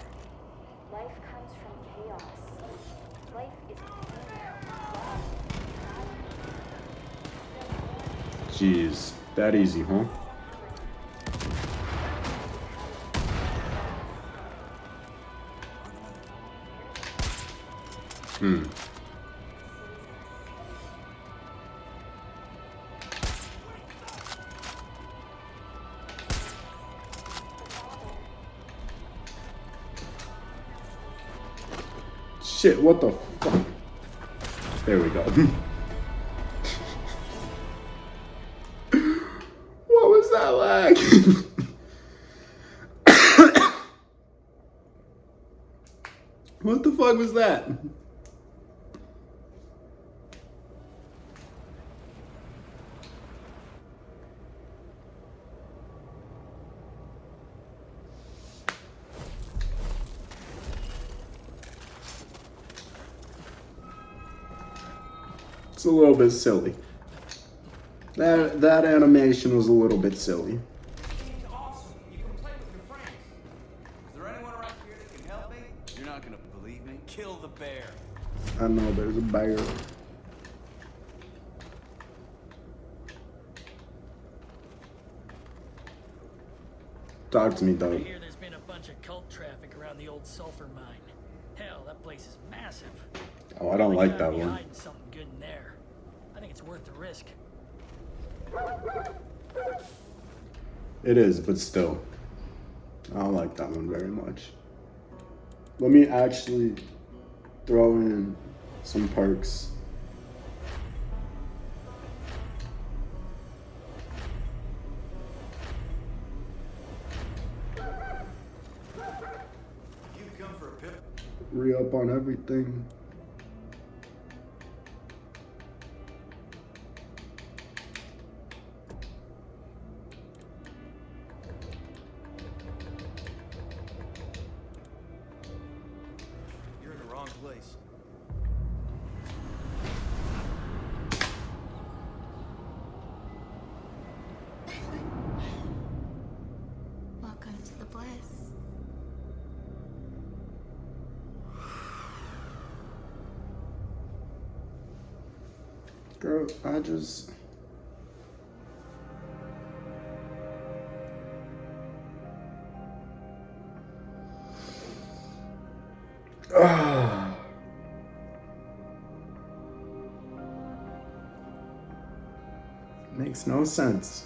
Life comes from chaos. Life is pain, Jeez, that easy, huh? Shit, what the fuck? There we go. What was that lag? What the fuck was that? It's a little bit silly. That animation was a little bit silly. It's awesome. You can play with your friends. Is there anyone around here that can help me? You're not gonna believe me. Kill the bear. I know there's a bear. Talk to me, I dog. hear there's been a bunch of cult traffic around the old sulfur mine. Hell, that place is massive. Oh, I don't like that Gotta be one. hiding something good in there. I think it's worth the risk. It is, but still. I don't like that one very much. Let me actually throw in some perks. You come for a pip? Re-up on everything. You're in the wrong place. Welcome to the bliss. Girl, I just... Makes no sense.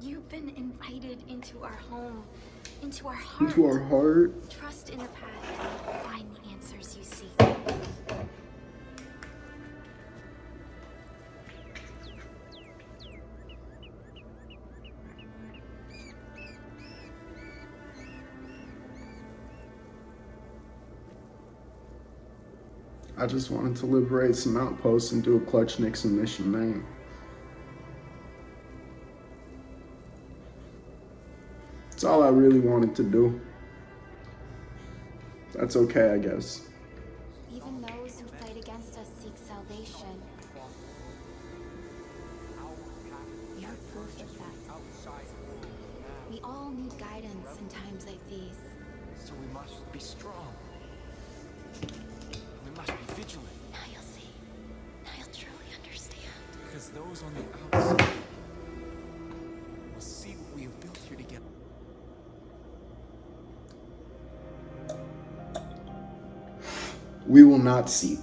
You've been invited into our home, into our heart. Into our heart. Trust in the path and find the answers you seek. I just wanted to liberate some outposts and do a clutch Nixon mission, man. That's all I really wanted to do. That's okay, I guess. Even those who fight against us seek salvation. You're proof of that. We all need guidance in times like these. So we must be strong. We must be vigilant. Now you'll see. Now you'll truly understand. Because those on the outside will see what we have built here together. we will not see.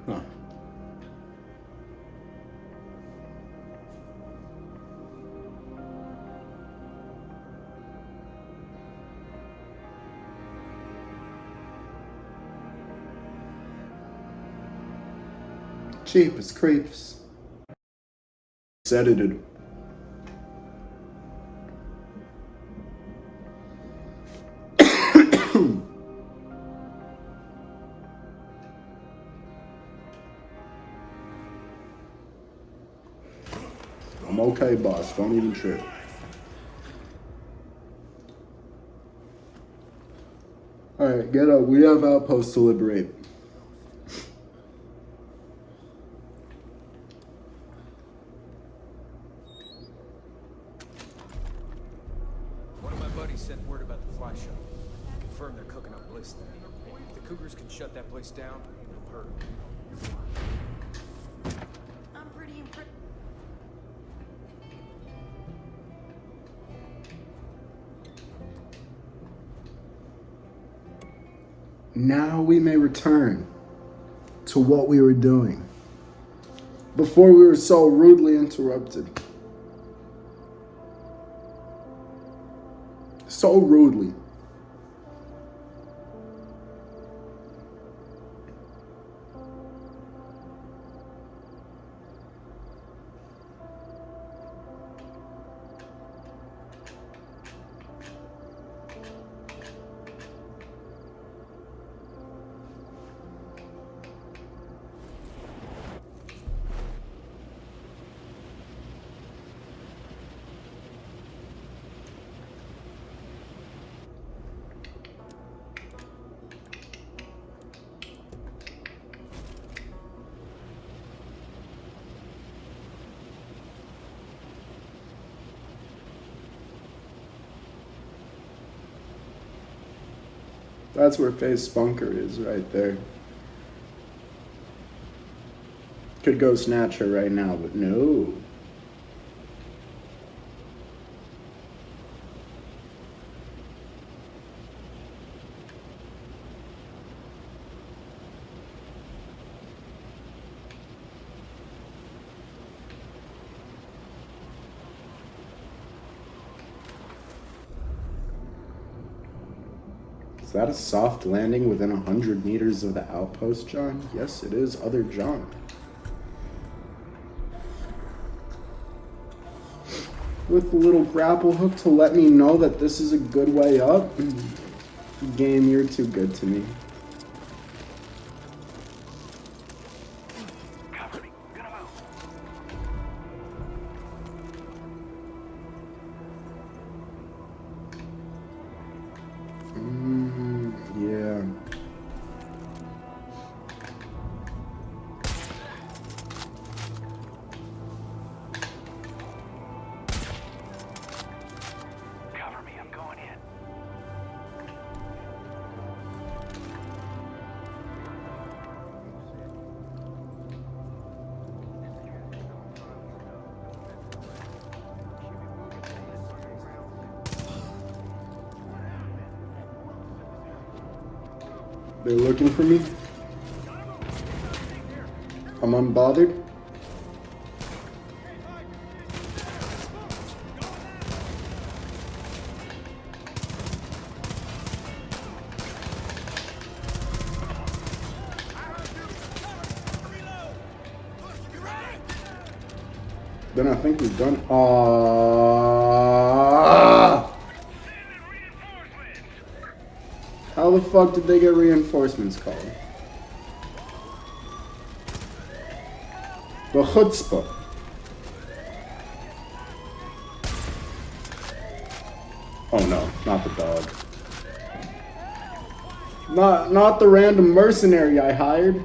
Huh. Cheap as creeps. It's edited. I'm okay, boss. Don't even trip. Alright, get up. We have outposts to liberate. One of my buddies sent word about the fly shop. Confirmed they're cooking up bliss there. If the Cougars can shut that place down, it'll hurt 'em. I'm pretty impressed. Now we may return to what we were doing before we were so rudely interrupted. So rudely. That's where Face Spunker is right there. Could go snatch her right now, but no. Is that a soft landing within 100 meters of the outpost, John? Yes, it is, other John. With the little grapple hook to let me know that this is a good way up. Game, you're too good to me. Yeah. Cover me, I'm going in. They're looking for me. I'm unbothered. Then I think we're done. How the fuck did they get reinforcements called? The chutzpah. Oh no, not the dog. Not the random mercenary I hired.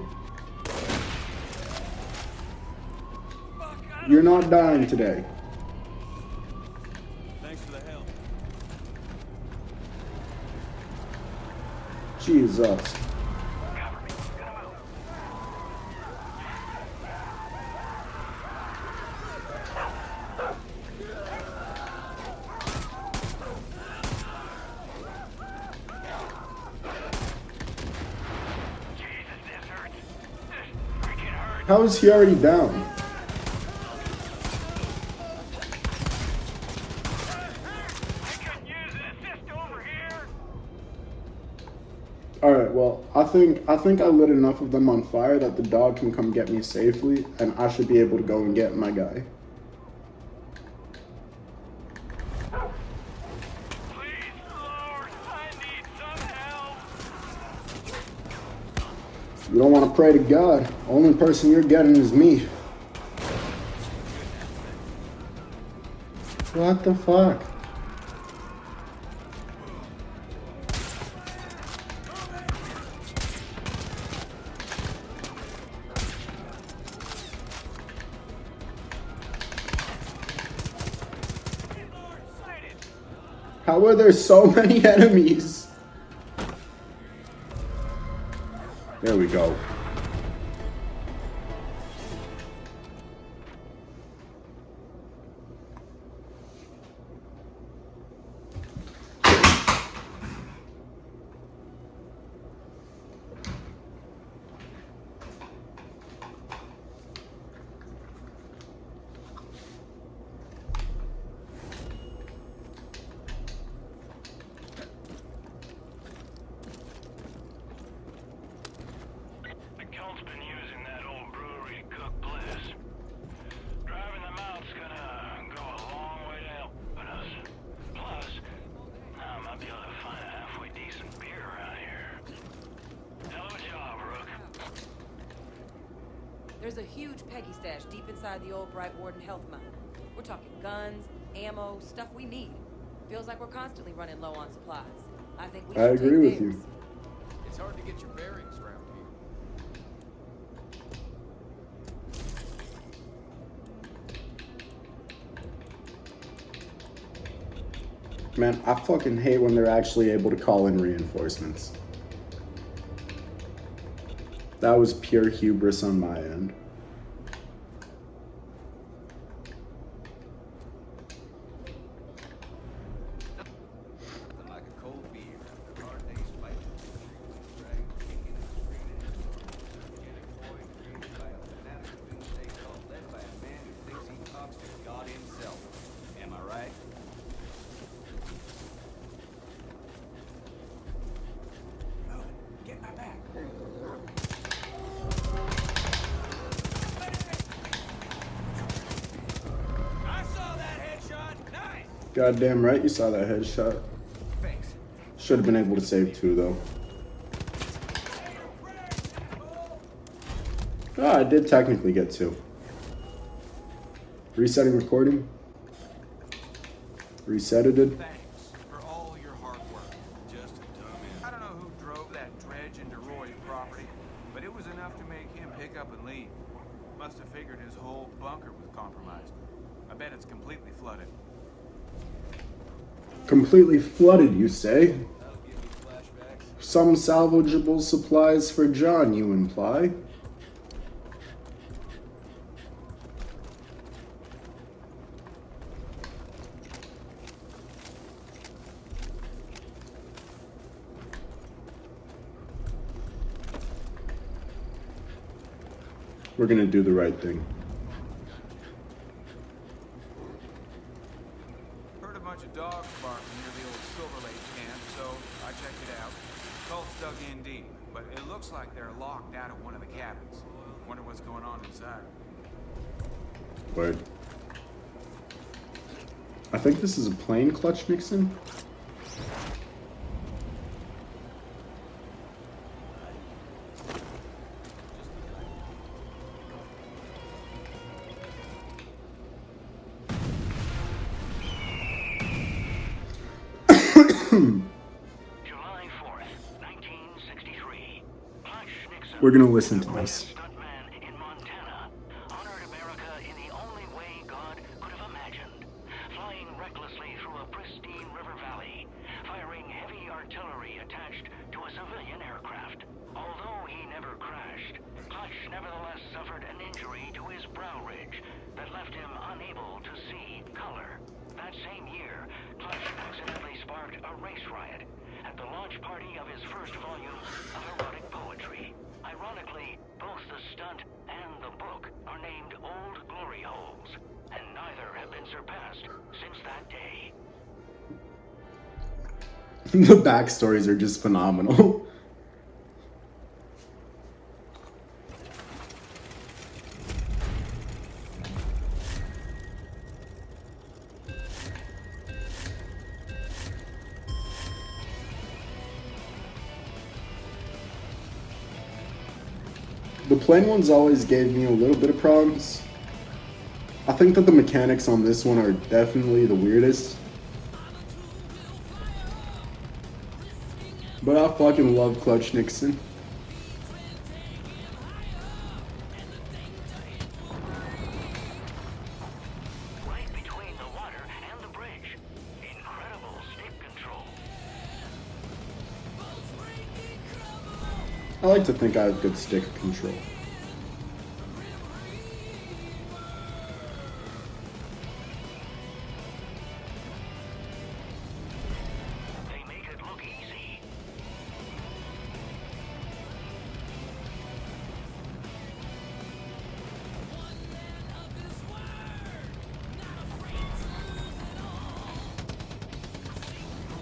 You're not dying today. Thanks for the help. Jesus. How is he already down? Alright, well, I think I lit enough of them on fire that the dog can come get me safely, and I should be able to go and get my guy. Please, Lord, I need some help. You don't want to pray to God. Only person you're getting is me. What the fuck? How are there so many enemies? There we go. There's a huge Peggy stash deep inside the old Bright Warden health mine. We're talking guns, ammo, stuff we need. Feels like we're constantly running low on supplies. I think we should agree with theirs. you. It's hard to get your bearings around here. Man, I fucking hate when they're actually able to call in reinforcements. That was pure hubris on my end. Like a cold beer after a hard day's fighting. Right? Kicking and screaming. Getting boy, freestyle, fanatic doomsday cult led by a man who thinks he talks to God himself. Am I right? Oh, get my back. I saw that headshot. Nice. Goddamn right you saw that headshot. Thanks. Should have been able to save two though. Ah, I did technically get two. Resetting recording. Resetted it. Thanks for all your hard work. Just a dumbass. I don't know who drove that dredge into Roy's property, but it was enough to make him pick up and leave. Must have figured his whole bunker was compromised. I bet it's completely flooded. Completely flooded, you say? That'll give me flashbacks. Some salvageable supplies for John, you imply? We're gonna do the right thing. Heard a bunch of dogs barking near the old Silver Lake camp, so I checked it out. Cult's dug in deep, but it looks like they're locked out of one of the cabins. Wonder what's going on inside. Word. I think this is a plain clutch Nixon. July 4th, 1963. Clutch Nixon, We're gonna listen to this. stuntman in Montana, honored America in the only way God could have imagined. Flying recklessly through a pristine river valley, firing heavy artillery attached to a civilian suffered an injury to his brow ridge that left him unable to see color. That same year, Clutch accidentally sparked a race riot at the launch party of his first volume of erotic poetry. Ironically, both the stunt and the book are named Old Glory Holes, and neither have been surpassed since that day. The backstories are just phenomenal. The plain ones always gave me a little bit of problems. I think that the mechanics on this one are definitely the weirdest. But I fucking love Clutch Nixon. Right between the water and the bridge. Incredible stick control. I like to think I have good stick control. They make it look easy.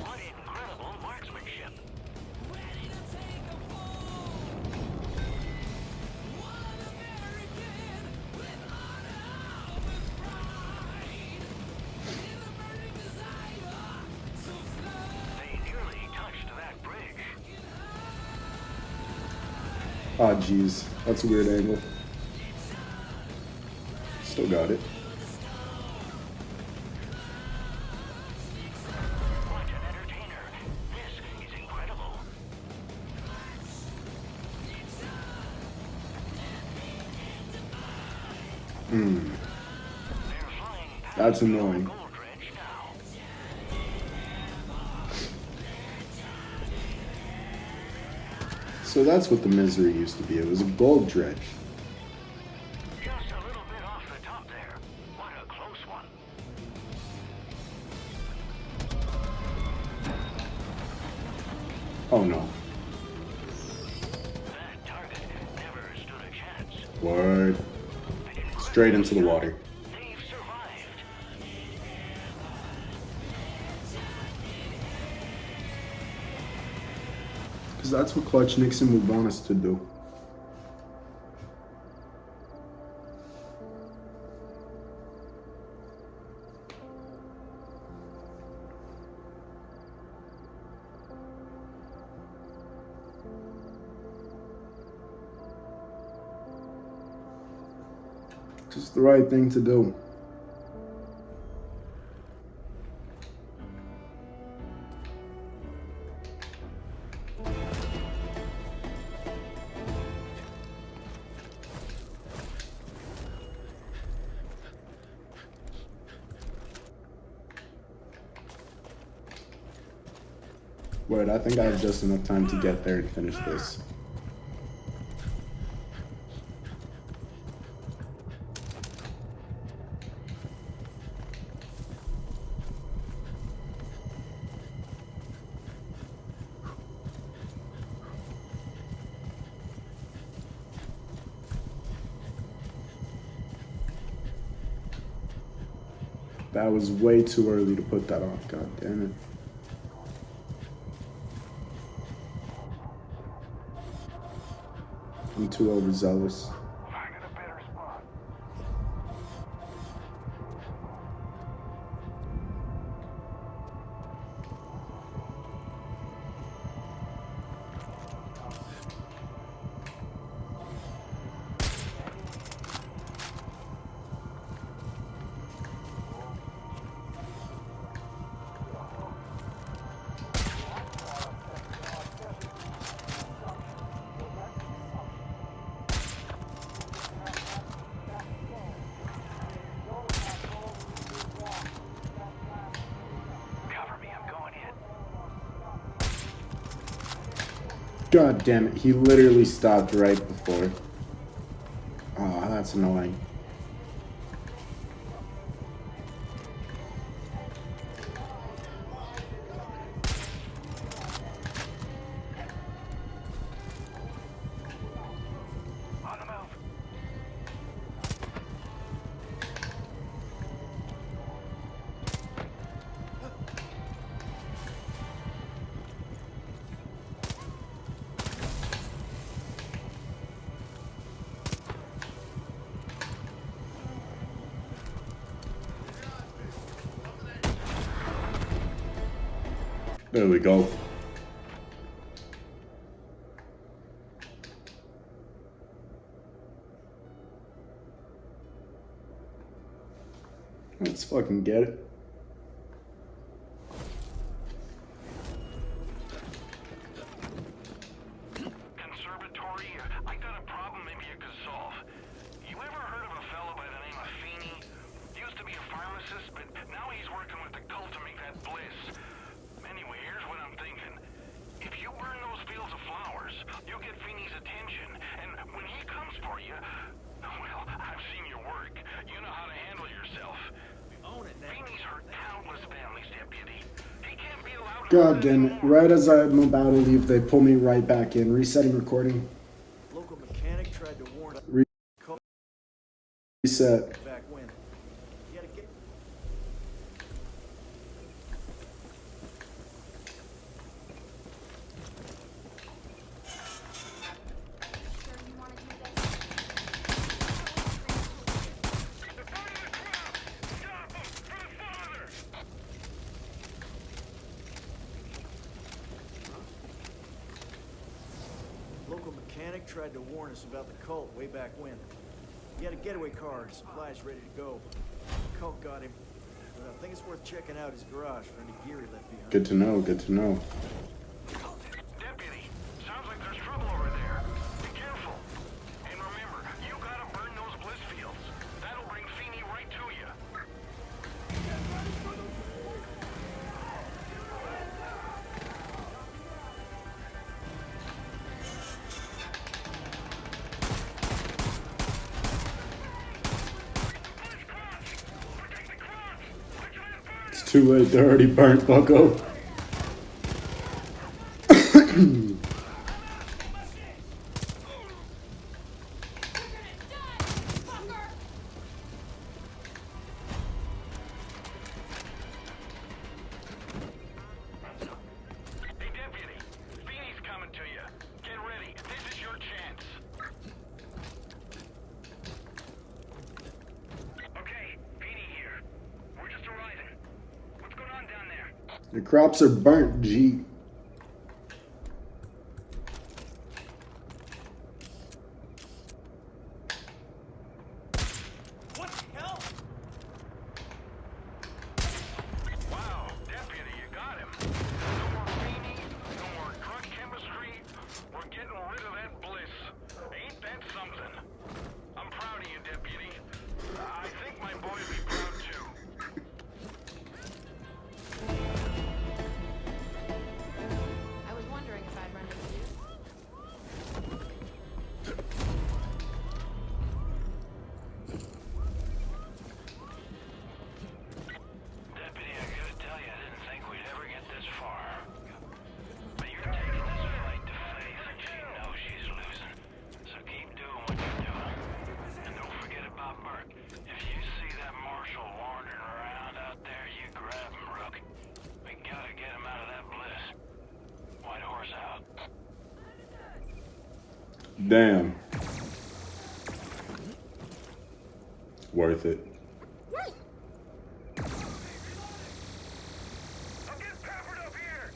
What incredible marksmanship. They nearly touched that bridge. Ah, jeez. That's a weird angle. Still got it. What an entertainer. This is incredible. They're flying past That's the annoying. gold dredge now. So that's what the misery used to be. It was a gold dredge. Just a little bit off the top there. What a close one. Oh no. That target never stood a chance. Word. Straight into the water. They've survived. Because that's what Clutch Nixon would want us to do. Just the right thing to do. Word, I think I have just enough time to get there and finish this. That was way too early to put that on. God damn it. I'm too overzealous. Finding a better spot. God damn it, he literally stopped right before. Oh, That's annoying. On the move. There we go. Let's fucking get it. Conservatory, I got a problem maybe you could solve. You ever heard of a fellow by the name of Sweeney? Used to be a pharmacist, but now he's working with the cult to make that bliss. Anyway, here's what I'm thinking. If you burn those fields of flowers, you'll get Sweeney's attention, and when he comes for you, well, I've seen your work. You know how to handle yourself. Sweeney's hurt countless families, deputy. He can't be allowed to... God damn it. Right as I'm about to leave, they pull me right back in. Resetting recording. Local mechanic tried to warn Reset. back when. You gotta get. Sure you want to do this? Local mechanic tried to warn us about the cult way back when. He had a getaway car and supplies ready to go. The cult got him, but I think it's worth checking out his garage for any gear he left behind. Good to know, good to know. Deputy, sounds like there's trouble over there. Be careful. And remember, you gotta burn those bliss fields. That'll bring Sweeney right to you. It's too late, they're already burnt, bucko. Hey, deputy, Sweeney's coming to you. Get ready. This is your chance. Okay, Sweeney here. We're just arriving. What's going on down there? The crops are burnt, G. What the hell? Wow, deputy, you got him. No more Sweeney, no more drug chemistry. We're getting rid of that bliss. Ain't that something? I'm proud of you, deputy. I think my boy would be proud too. I was wondering if I'd run into you. Deputy, I gotta tell you, I didn't think we'd ever get this far. But you're taking this fight to Faith, and she knows she's losing. So keep doing what you're doing. And don't forget about Burke. If you see that marshal wandering around out there, you grab him, Rook. We gotta get him out of that bliss. White horse out. Damn. Worth it. I'm getting peppered up here!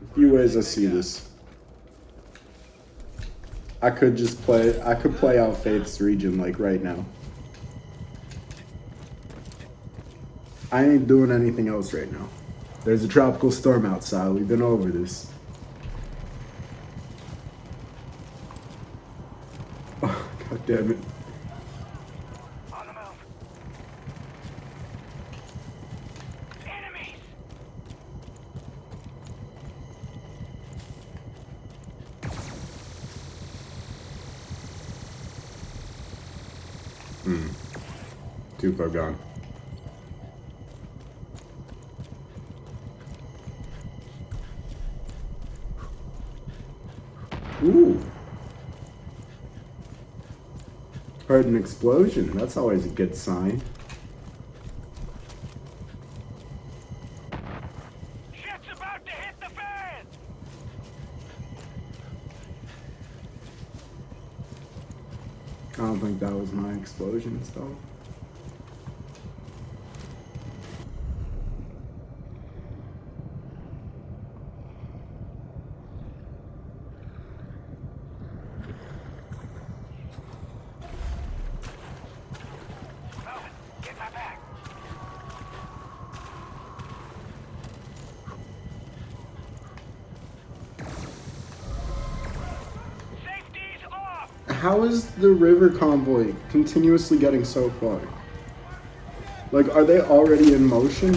A few ways I see this. I could play out Faith's region like right now. I ain't doing anything else right now. There's a tropical storm outside. We've been over this. Oh, God damn it. On the move. Too far gone. Ooh. Heard an explosion. That's always a good sign. Shit's about to hit the fan! I don't think that was my explosions though. Get my back. Safety's off! How is the river convoy continuously getting so far? Like, are they already in motion?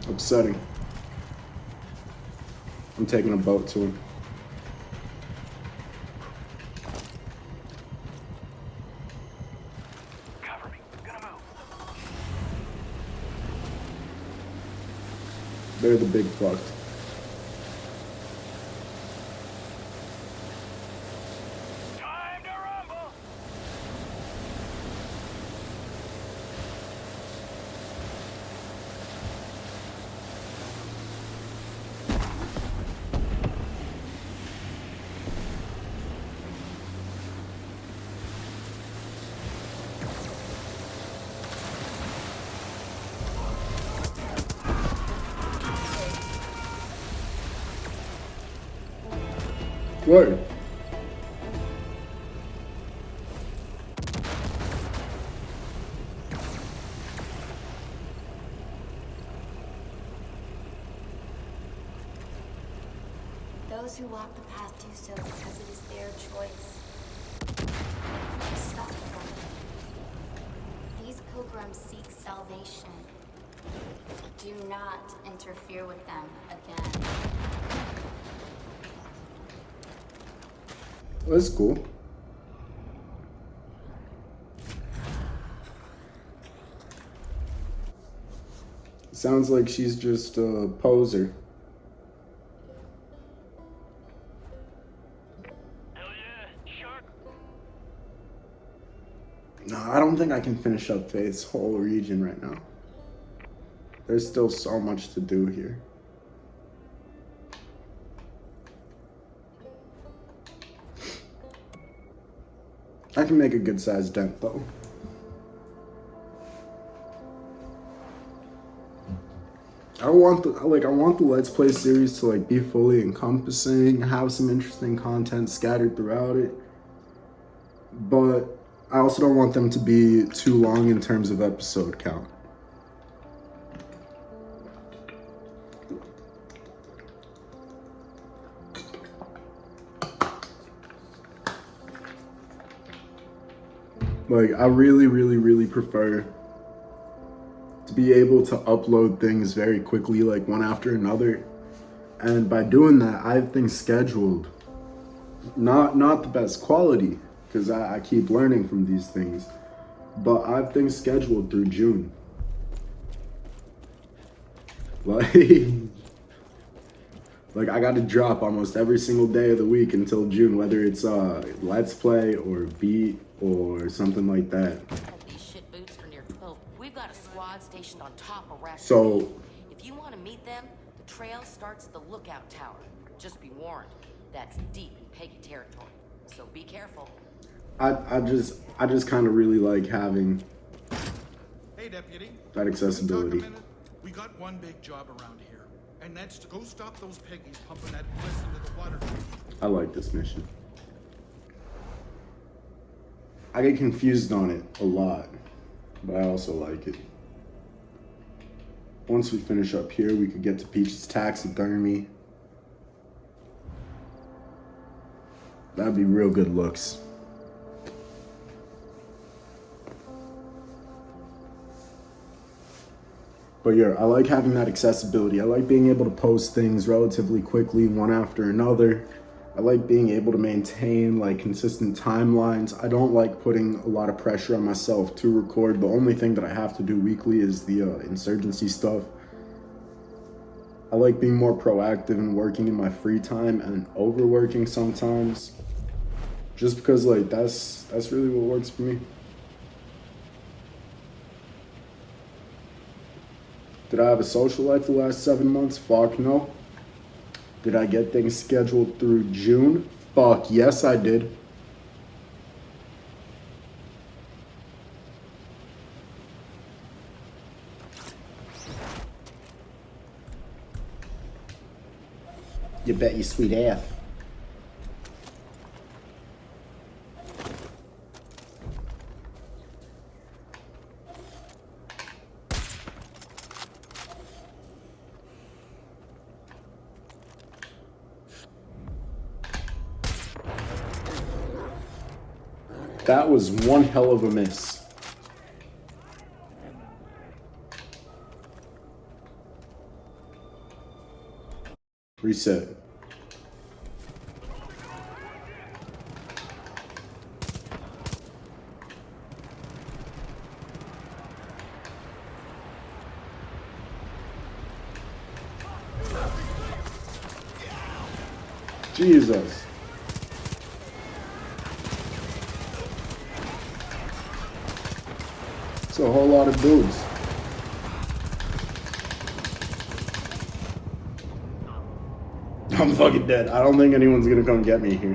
Upsetting. I'm taking a boat to him. Cover me. Gonna move. They're the big fucked. Time to rumble! Word. Those who walk the path do so because it is their choice. Stop them. These pilgrims seek salvation. Do not interfere with them again. That's cool. Sounds like she's just a poser. Hell yeah, shark. No, I don't think I can finish up Faith's whole region right now. There's still so much to do here. I can make a good sized dent though. I want the Let's Play series to like be fully encompassing, have some interesting content scattered throughout it. But I also don't want them to be too long in terms of episode count. Like, I really prefer to be able to upload things very quickly, like one after another. And by doing that, I have things scheduled. Not the best quality, because I keep learning from these things. But I have things scheduled through June. Like I got to drop almost every single day of the week until June, whether it's Let's Play or beat or something like that. These shit boots are near Pope. We've got a squad stationed on top of Rack. So if you want to meet them, the trail starts at the lookout tower. Just be warned, that's deep in Peggy territory. So be careful. I just kind of really like having Hey, Deputy. that accessibility. Talk a minute? We got one big job around here, and that's to go stop those piggies pumping that bliss into the water. I like this mission. I get confused on it a lot, but I also like it. Once we finish up here, we could get to Peach's taxidermy. That'd be real good looks. But yeah, I like having that accessibility. I like being able to post things relatively quickly, one after another. I like being able to maintain like consistent timelines. I don't like putting a lot of pressure on myself to record. The only thing that I have to do weekly is the insurgency stuff. I like being more proactive and working in my free time and overworking sometimes. Just because like that's really what works for me. Did I have a social life the last 7 months? Fuck no. Did I get things scheduled through June? Fuck yes, I did. You bet you sweet ass. That was one hell of a miss. Reset. Jesus. It's a whole lot of dudes. I'm fucking dead. I don't think anyone's gonna come get me here.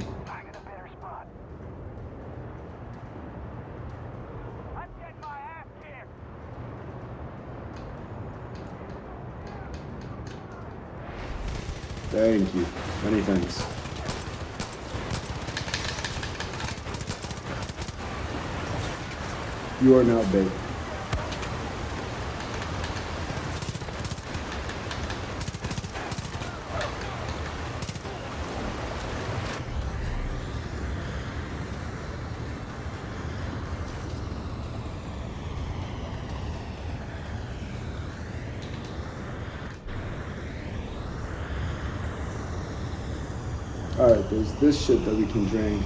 Thank you. Many thanks. You are now bait. Alright, there's this shit that we can drink.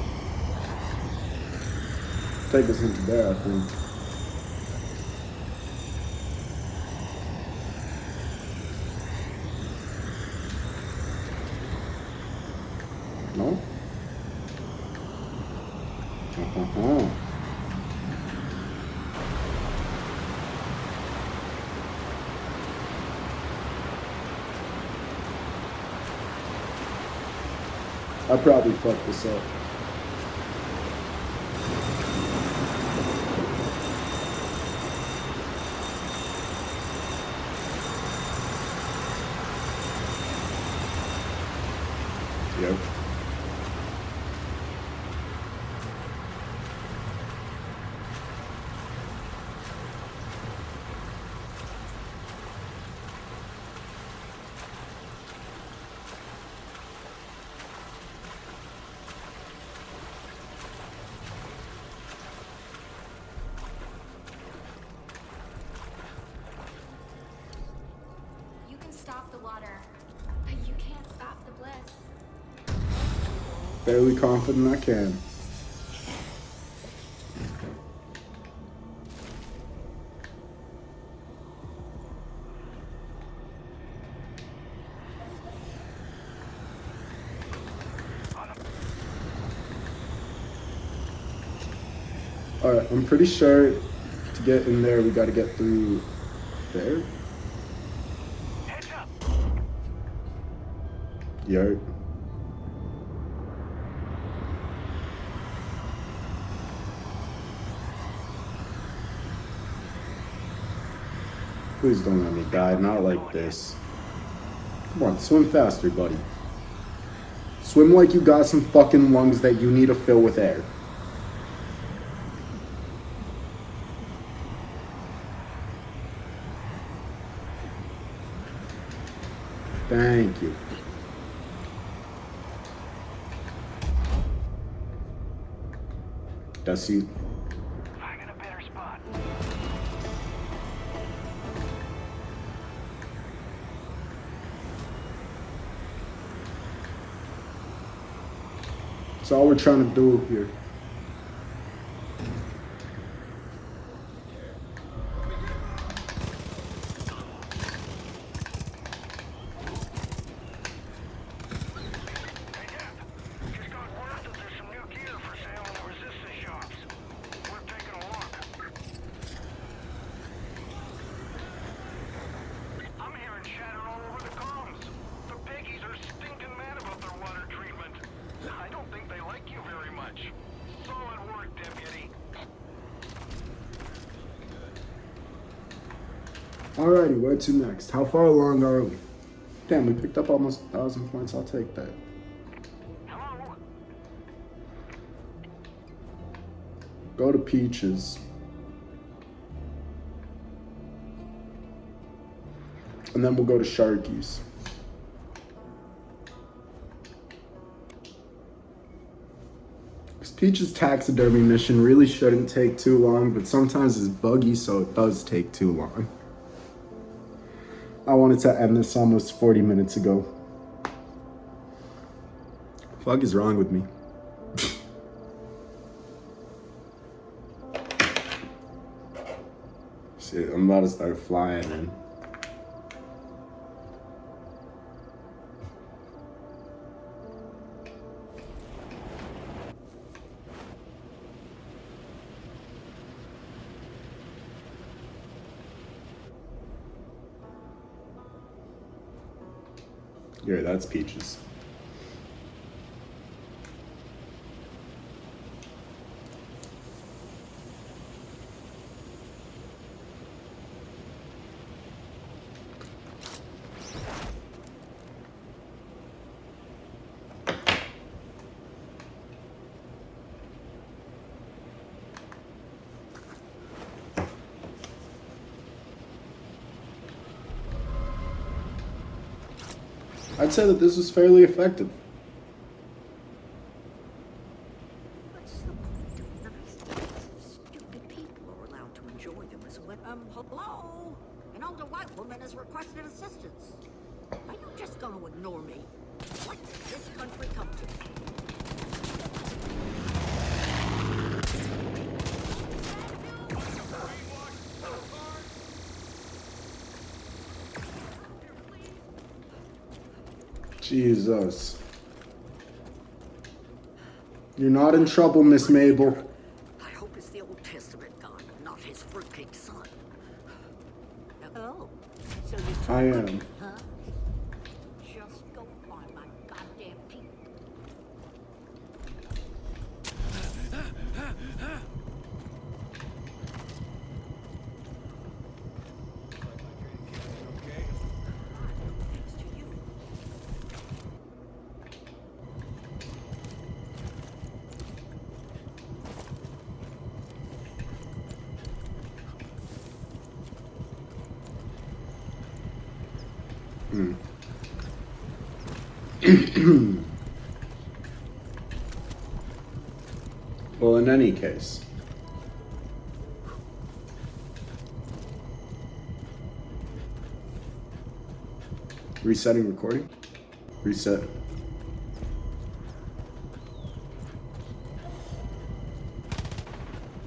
Take us into there, I think. No? I probably fucked this up. Yep. You can stop the water, but you can't stop the bliss. Fairly confident I can. Alright, I'm pretty sure to get in there we gotta get through there. Yo. Please don't let me die, not like this. Come on, swim faster, buddy. Swim like you got some fucking lungs that you need to fill with air. Thank you. That's you. That's all we're trying to do here. Alrighty, where to next? How far along are we? Damn, we picked up almost 1,000 points. I'll take that. Go to Peaches. And then we'll go to Sharky's. This Peaches taxidermy mission really shouldn't take too long, but sometimes it's buggy, so it does take too long. I wanted to end this almost 40 minutes ago. Fuck is wrong with me? Shit, I'm about to start flying in. Here, that's Peaches. I'd say that this was fairly effective. What's the point of nice things if stupid people are allowed to enjoy them as well? Hello? An older white woman has requested assistance. Are you just going to ignore me? What did this country come to? Jesus. You're not in trouble, Miss Mabel. I hope it's the Old Testament God, not his fruitcake son. Oh, so you're I am. huh? Just go find my goddamn teeth. Well, in any case, resetting recording. Reset.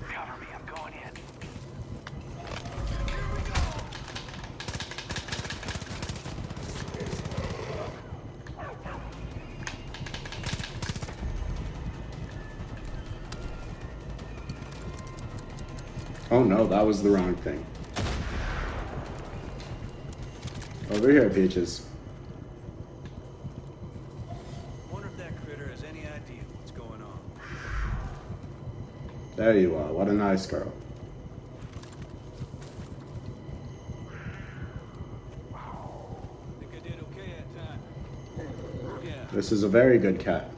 Cover me, I'm going in. Oh no, that was the wrong thing. Over here, Peaches. Wonder if that critter has any idea what's going on. There you are. What a nice girl. Think I did okay that time. Yeah. This is a very good cat.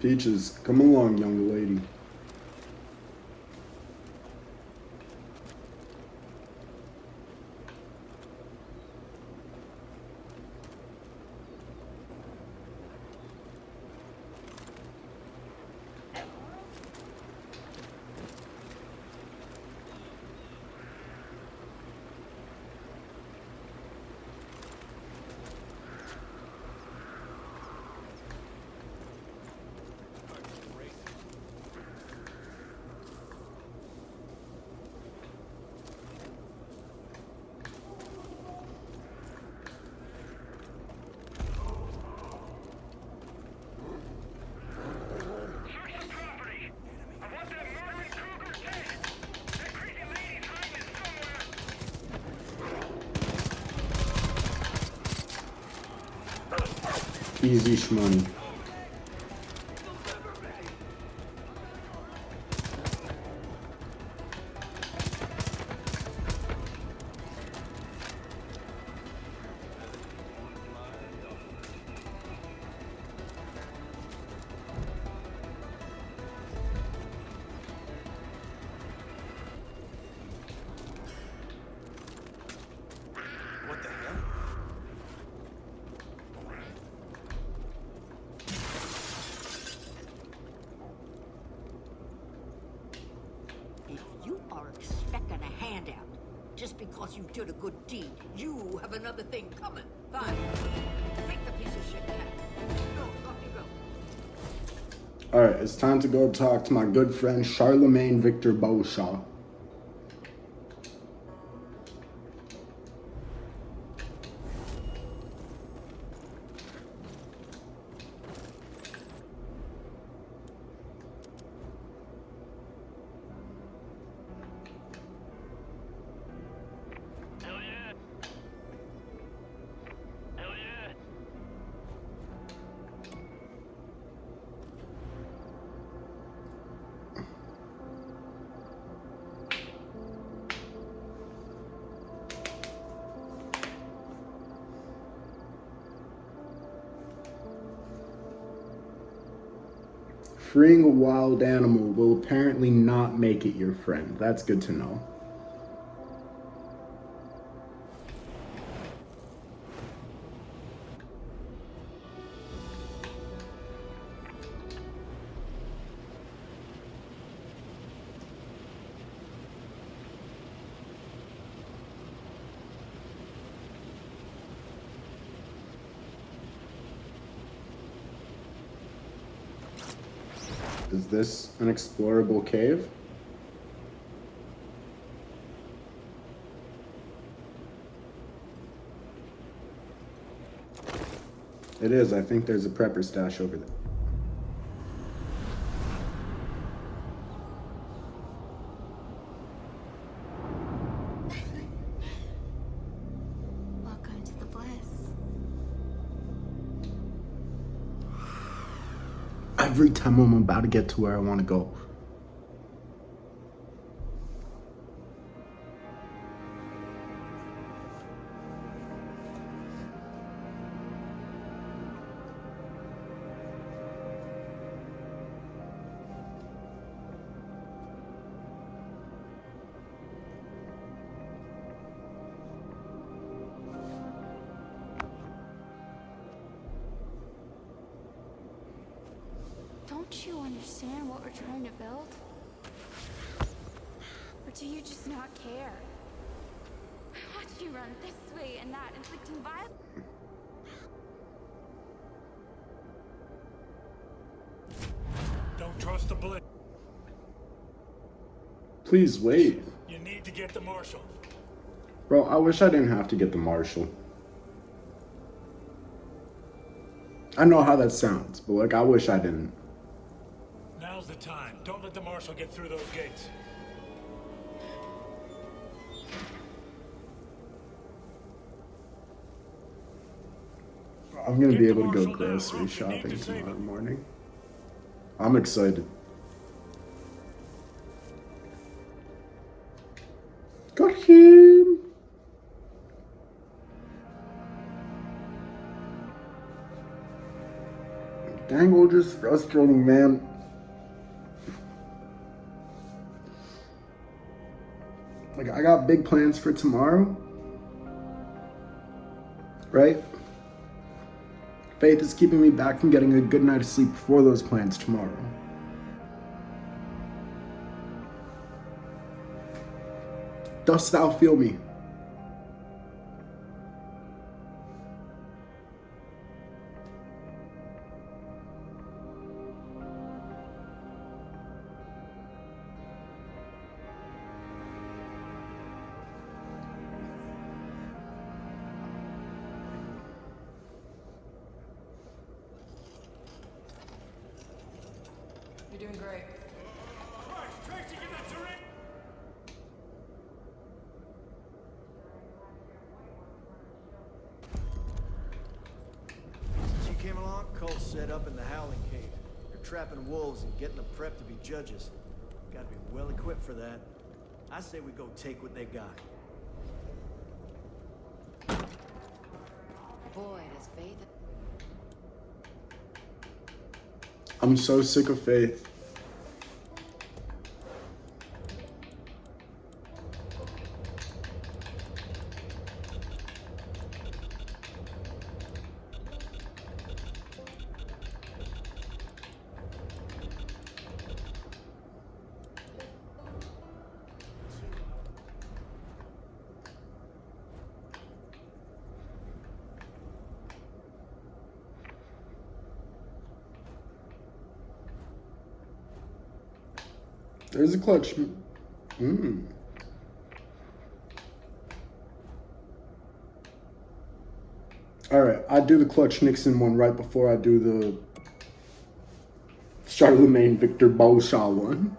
Peaches, come along, young lady. Easy shmoney. What the hell? If you are expecting a handout just because you did a good deed, you have another thing coming. Fine. Take the piece of shit back. Go, off you go. Alright, it's time to go talk to my good friend Charlemagne Victor Beauchamp. Freeing a wild animal will apparently not make it your friend. That's good to know. Is this an explorable cave? It is. I think there's a prepper stash over there. Welcome to the bliss. Every time I'm about to get to where I want to go. Don't you understand what we're trying to build? Or do you just not care? I watch you run this way and that, inflicting violence. Don't trust the blitz. Please wait. You need to get the marshal. Bro, I wish I didn't have to get the marshal. I know how that sounds, but like, I wish I didn't. Now's the time. Don't let the marshal get through those gates. I'm gonna be able to go grocery shopping tomorrow morning. I'm excited. Got him! Dangle just frustrating, man. Like, I got big plans for tomorrow, right? Faith is keeping me back from getting a good night of sleep before those plans tomorrow. Dost thou feel me? You're doing great. Since you came along, Colt set up in the Howling Cave. They're trapping wolves and getting them prepped to be judges. Gotta be well equipped for that. I say we go take what they got. Boy, does Faith... I'm so sick of Faith. There's a clutch. Alright, I do the Clutch Nixon one right before I do the Charlemagne Victor Beauchamp one.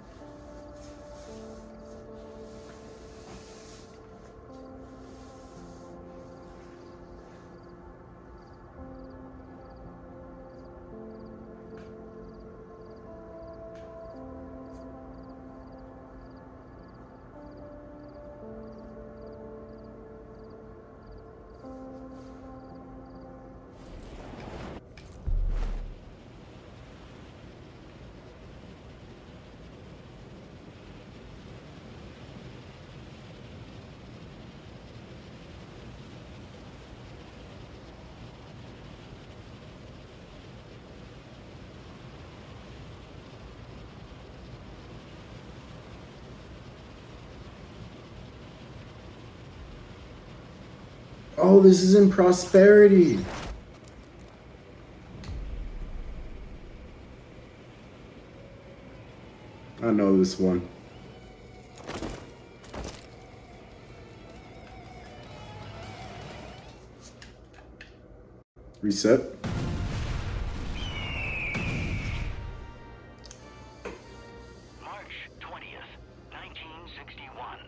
Oh, this is in Prosperity. I know this one. Reset. March 20th, 1961.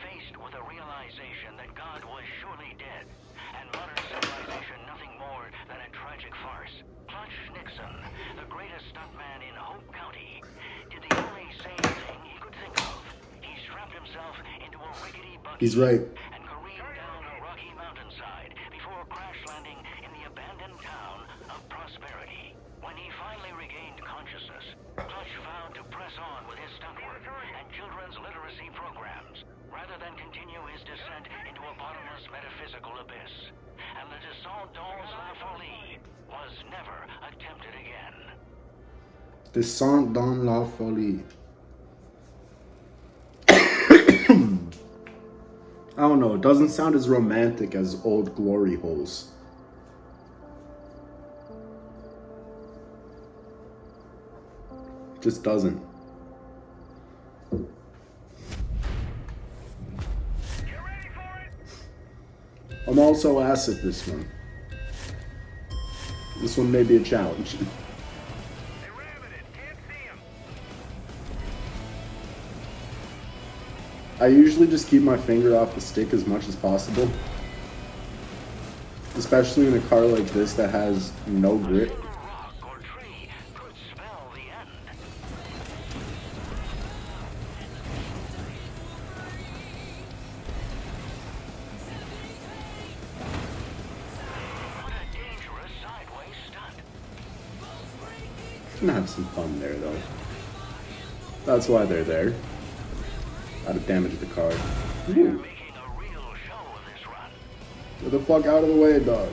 Faced with a realization that God was surely dead, and modern civilization nothing more than a tragic farce, Clutch Nixon, the greatest stuntman in Hope County, did the only sane thing he could think of. He strapped himself into a rickety buggy He's right. and careened down a rocky mountainside before crash landing in the abandoned town of Prosperity. When he finally regained consciousness, Clutch vowed to press on with his stunt work and children's literacy programs, rather than continue his descent into a bottomless metaphysical abyss. And the Descent dans la Folie was never attempted again. Descent dans la Folie. I don't know, it doesn't sound as romantic as Old Glory Holes. Just doesn't. I'm also ass at this one. This one may be a challenge. I usually just keep my finger off the stick as much as possible. Especially in a car like this that has no grip. Gonna have some fun there, though. That's why they're there. Gotta damage the car. Ooh. Get the fuck out of the way, dog.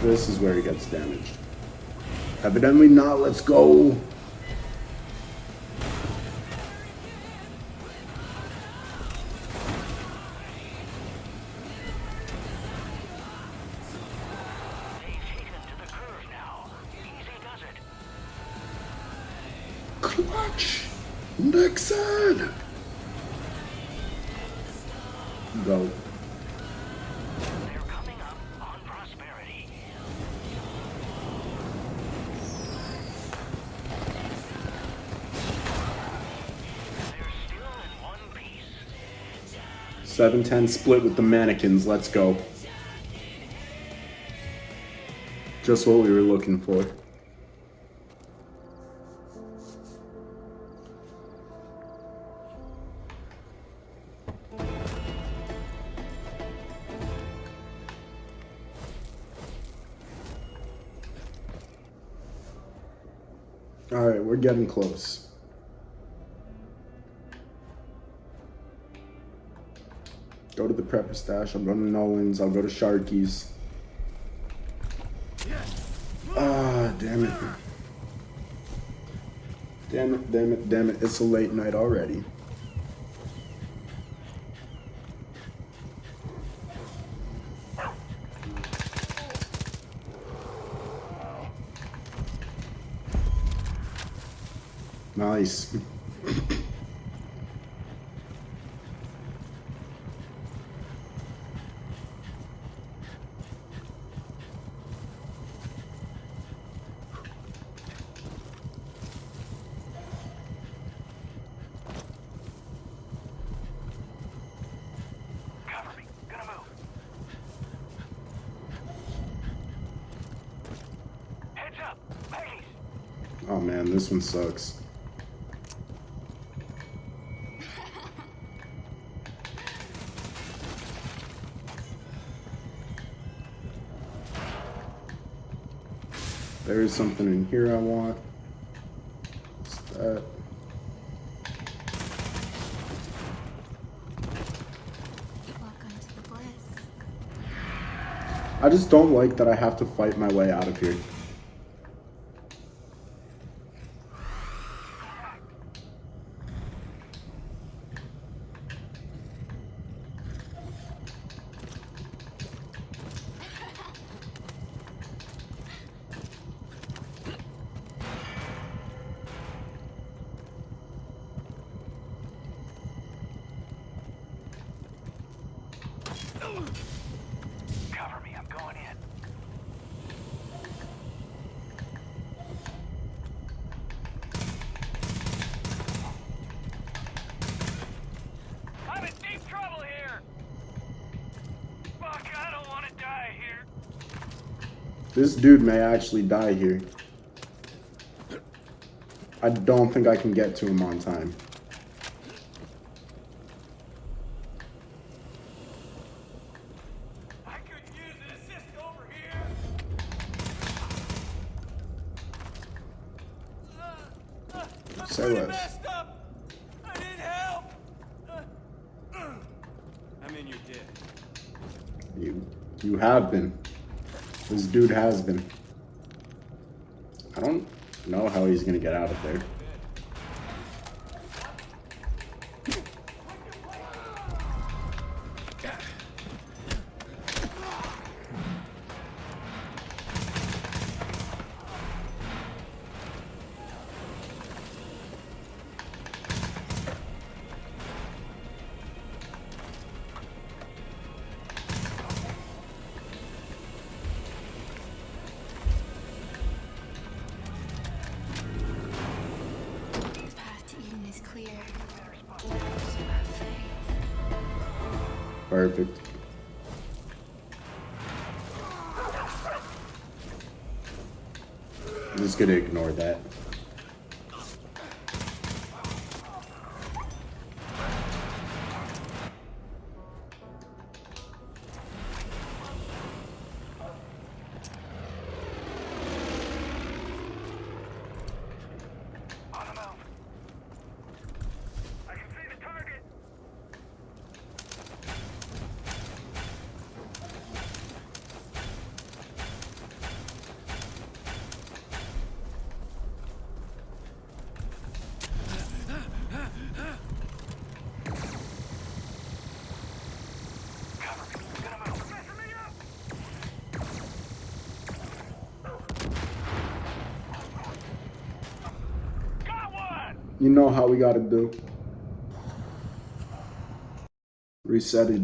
This is where he gets damaged. Evidently not. Let's go. Clutch. Nixon. Go. Seven 10 split with the mannequins. Let's go. Just what we were looking for. All right, we're getting close. Go to the prepper stash. I'll go to Nolan's. I'll go to Sharky's. Ah, damn it. Damn it, damn it, damn it. It's a late night already. Nice. Oh man, this one sucks. There is something in here I want. What's that? Welcome to the bliss. I just don't like that I have to fight my way out of here. Cover me, I'm going in. I'm in deep trouble here. Fuck, I don't want to die here. This dude may actually die here. I don't think I can get to him on time. Say less. I need help. I mean, you're dead. You have been. This dude has been. I don't know how he's gonna get out of there. Perfect. just gonna ignore that. You know how we gotta do. Reset it.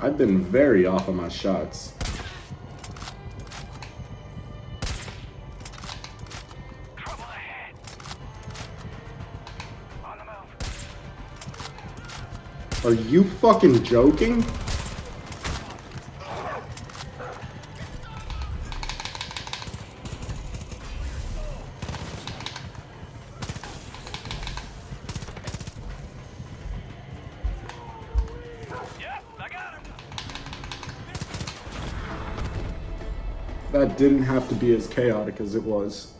I've been very off of my shots. Trouble ahead. On the move. Are you fucking joking? That didn't have to be as chaotic as it was.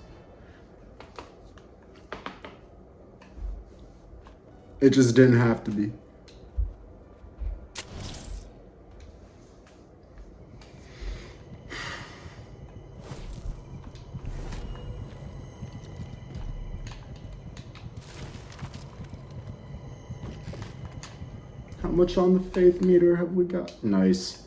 It just didn't have to be. How much on the faith meter have we got? Nice.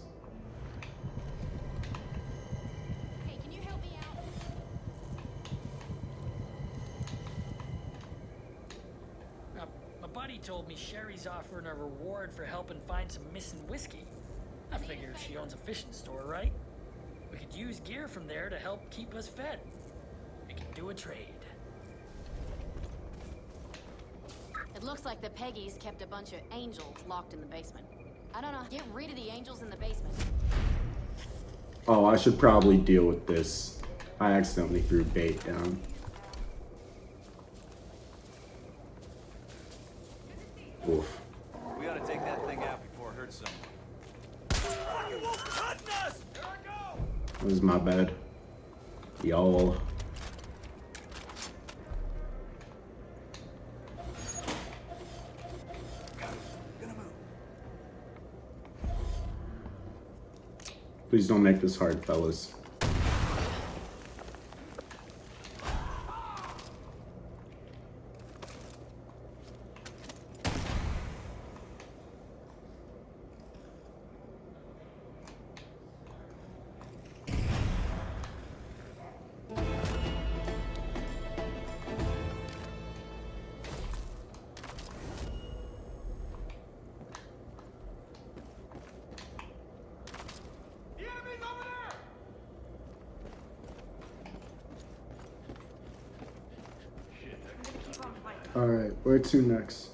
Offering a reward for helping find some missing whiskey. I figure she owns a fishing store, right? We could use gear from there to help keep us fed. We could do a trade. It looks like the Peggies kept a bunch of angels locked in the basement. I don't know. Get rid of the angels in the basement. Oh, I should probably deal with this. I accidentally threw bait down. Oof. We ought to take that thing out before it hurts someone. That was my bad. Y'all. Please don't make this hard, fellas. Alright, where to next?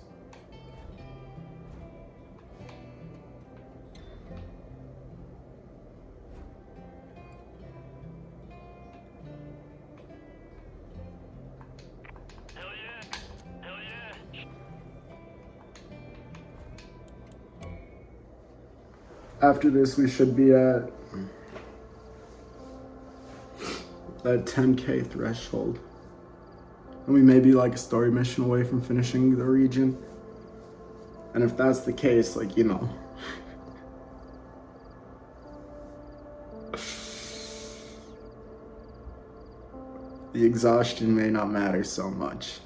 Hell yeah. Hell yeah. After this, we should be at that 10K threshold. And we may be like a story mission away from finishing the region. And if that's the case, like, you know. The exhaustion may not matter so much.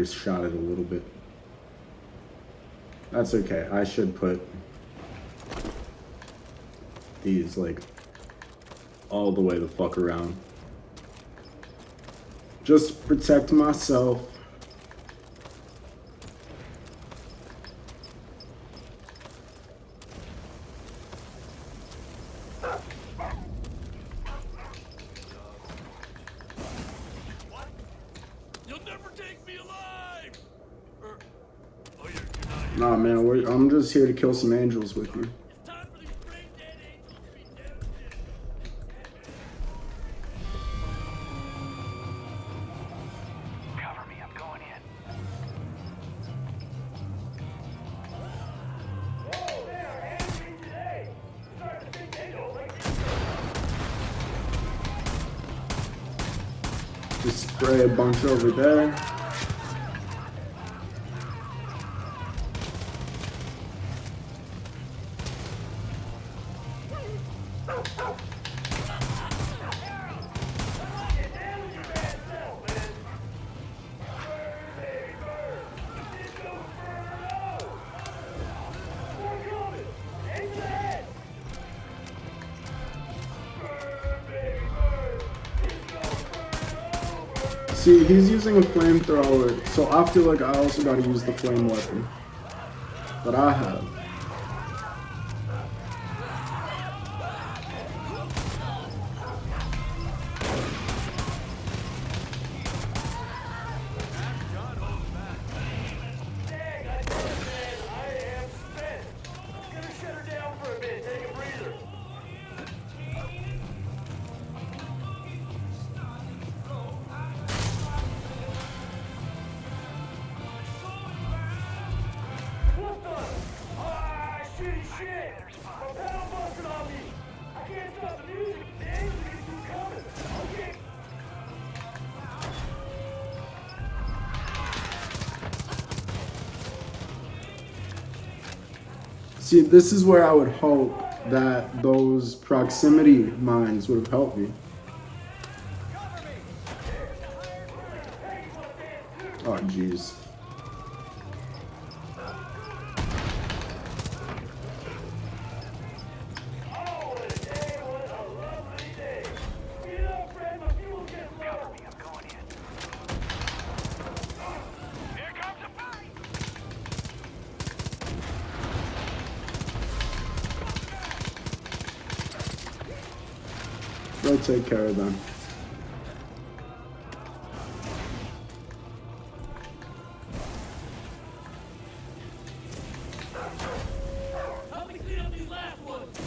overshot it a little bit. That's okay. I should put these like all the way the fuck around. Just to protect myself. Nah, man, I'm just here to kill some angels with you. Cover me, I'm going in. Just spray a bunch over there. See, he's using a flamethrower, so I feel like I also gotta use the flame weapon that I have. See, this is where I would hope that those proximity mines would have helped me. Oh, jeez. They'll take care of them. Help me clean up these last ones.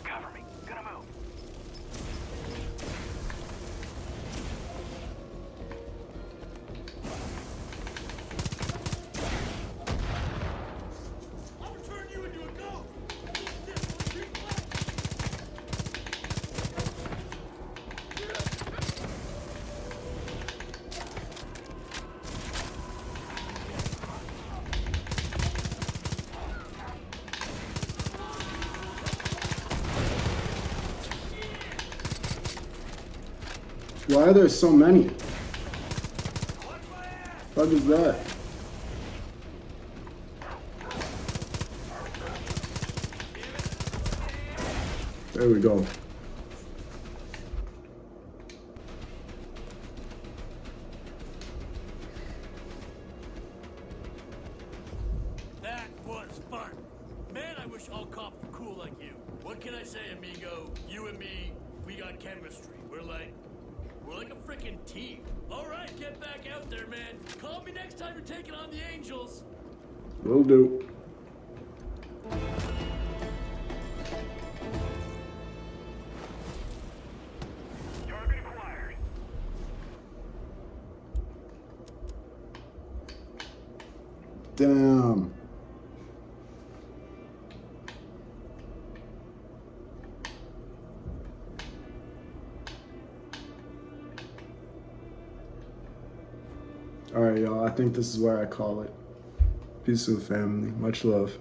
Cover me. Gonna move. I'll turn you into a ghost. Why are there so many? What is that? There we go. That was fun. Man, I wish all cops were cool like you. What can I say, amigo? You and me, we got chemistry. We're like a freaking team. All right, get back out there, man. Call me next time you're taking on the Angels. Will do. Target acquired. Damn. All right, y'all. I think this is where I call it. Peace to the family. Much love.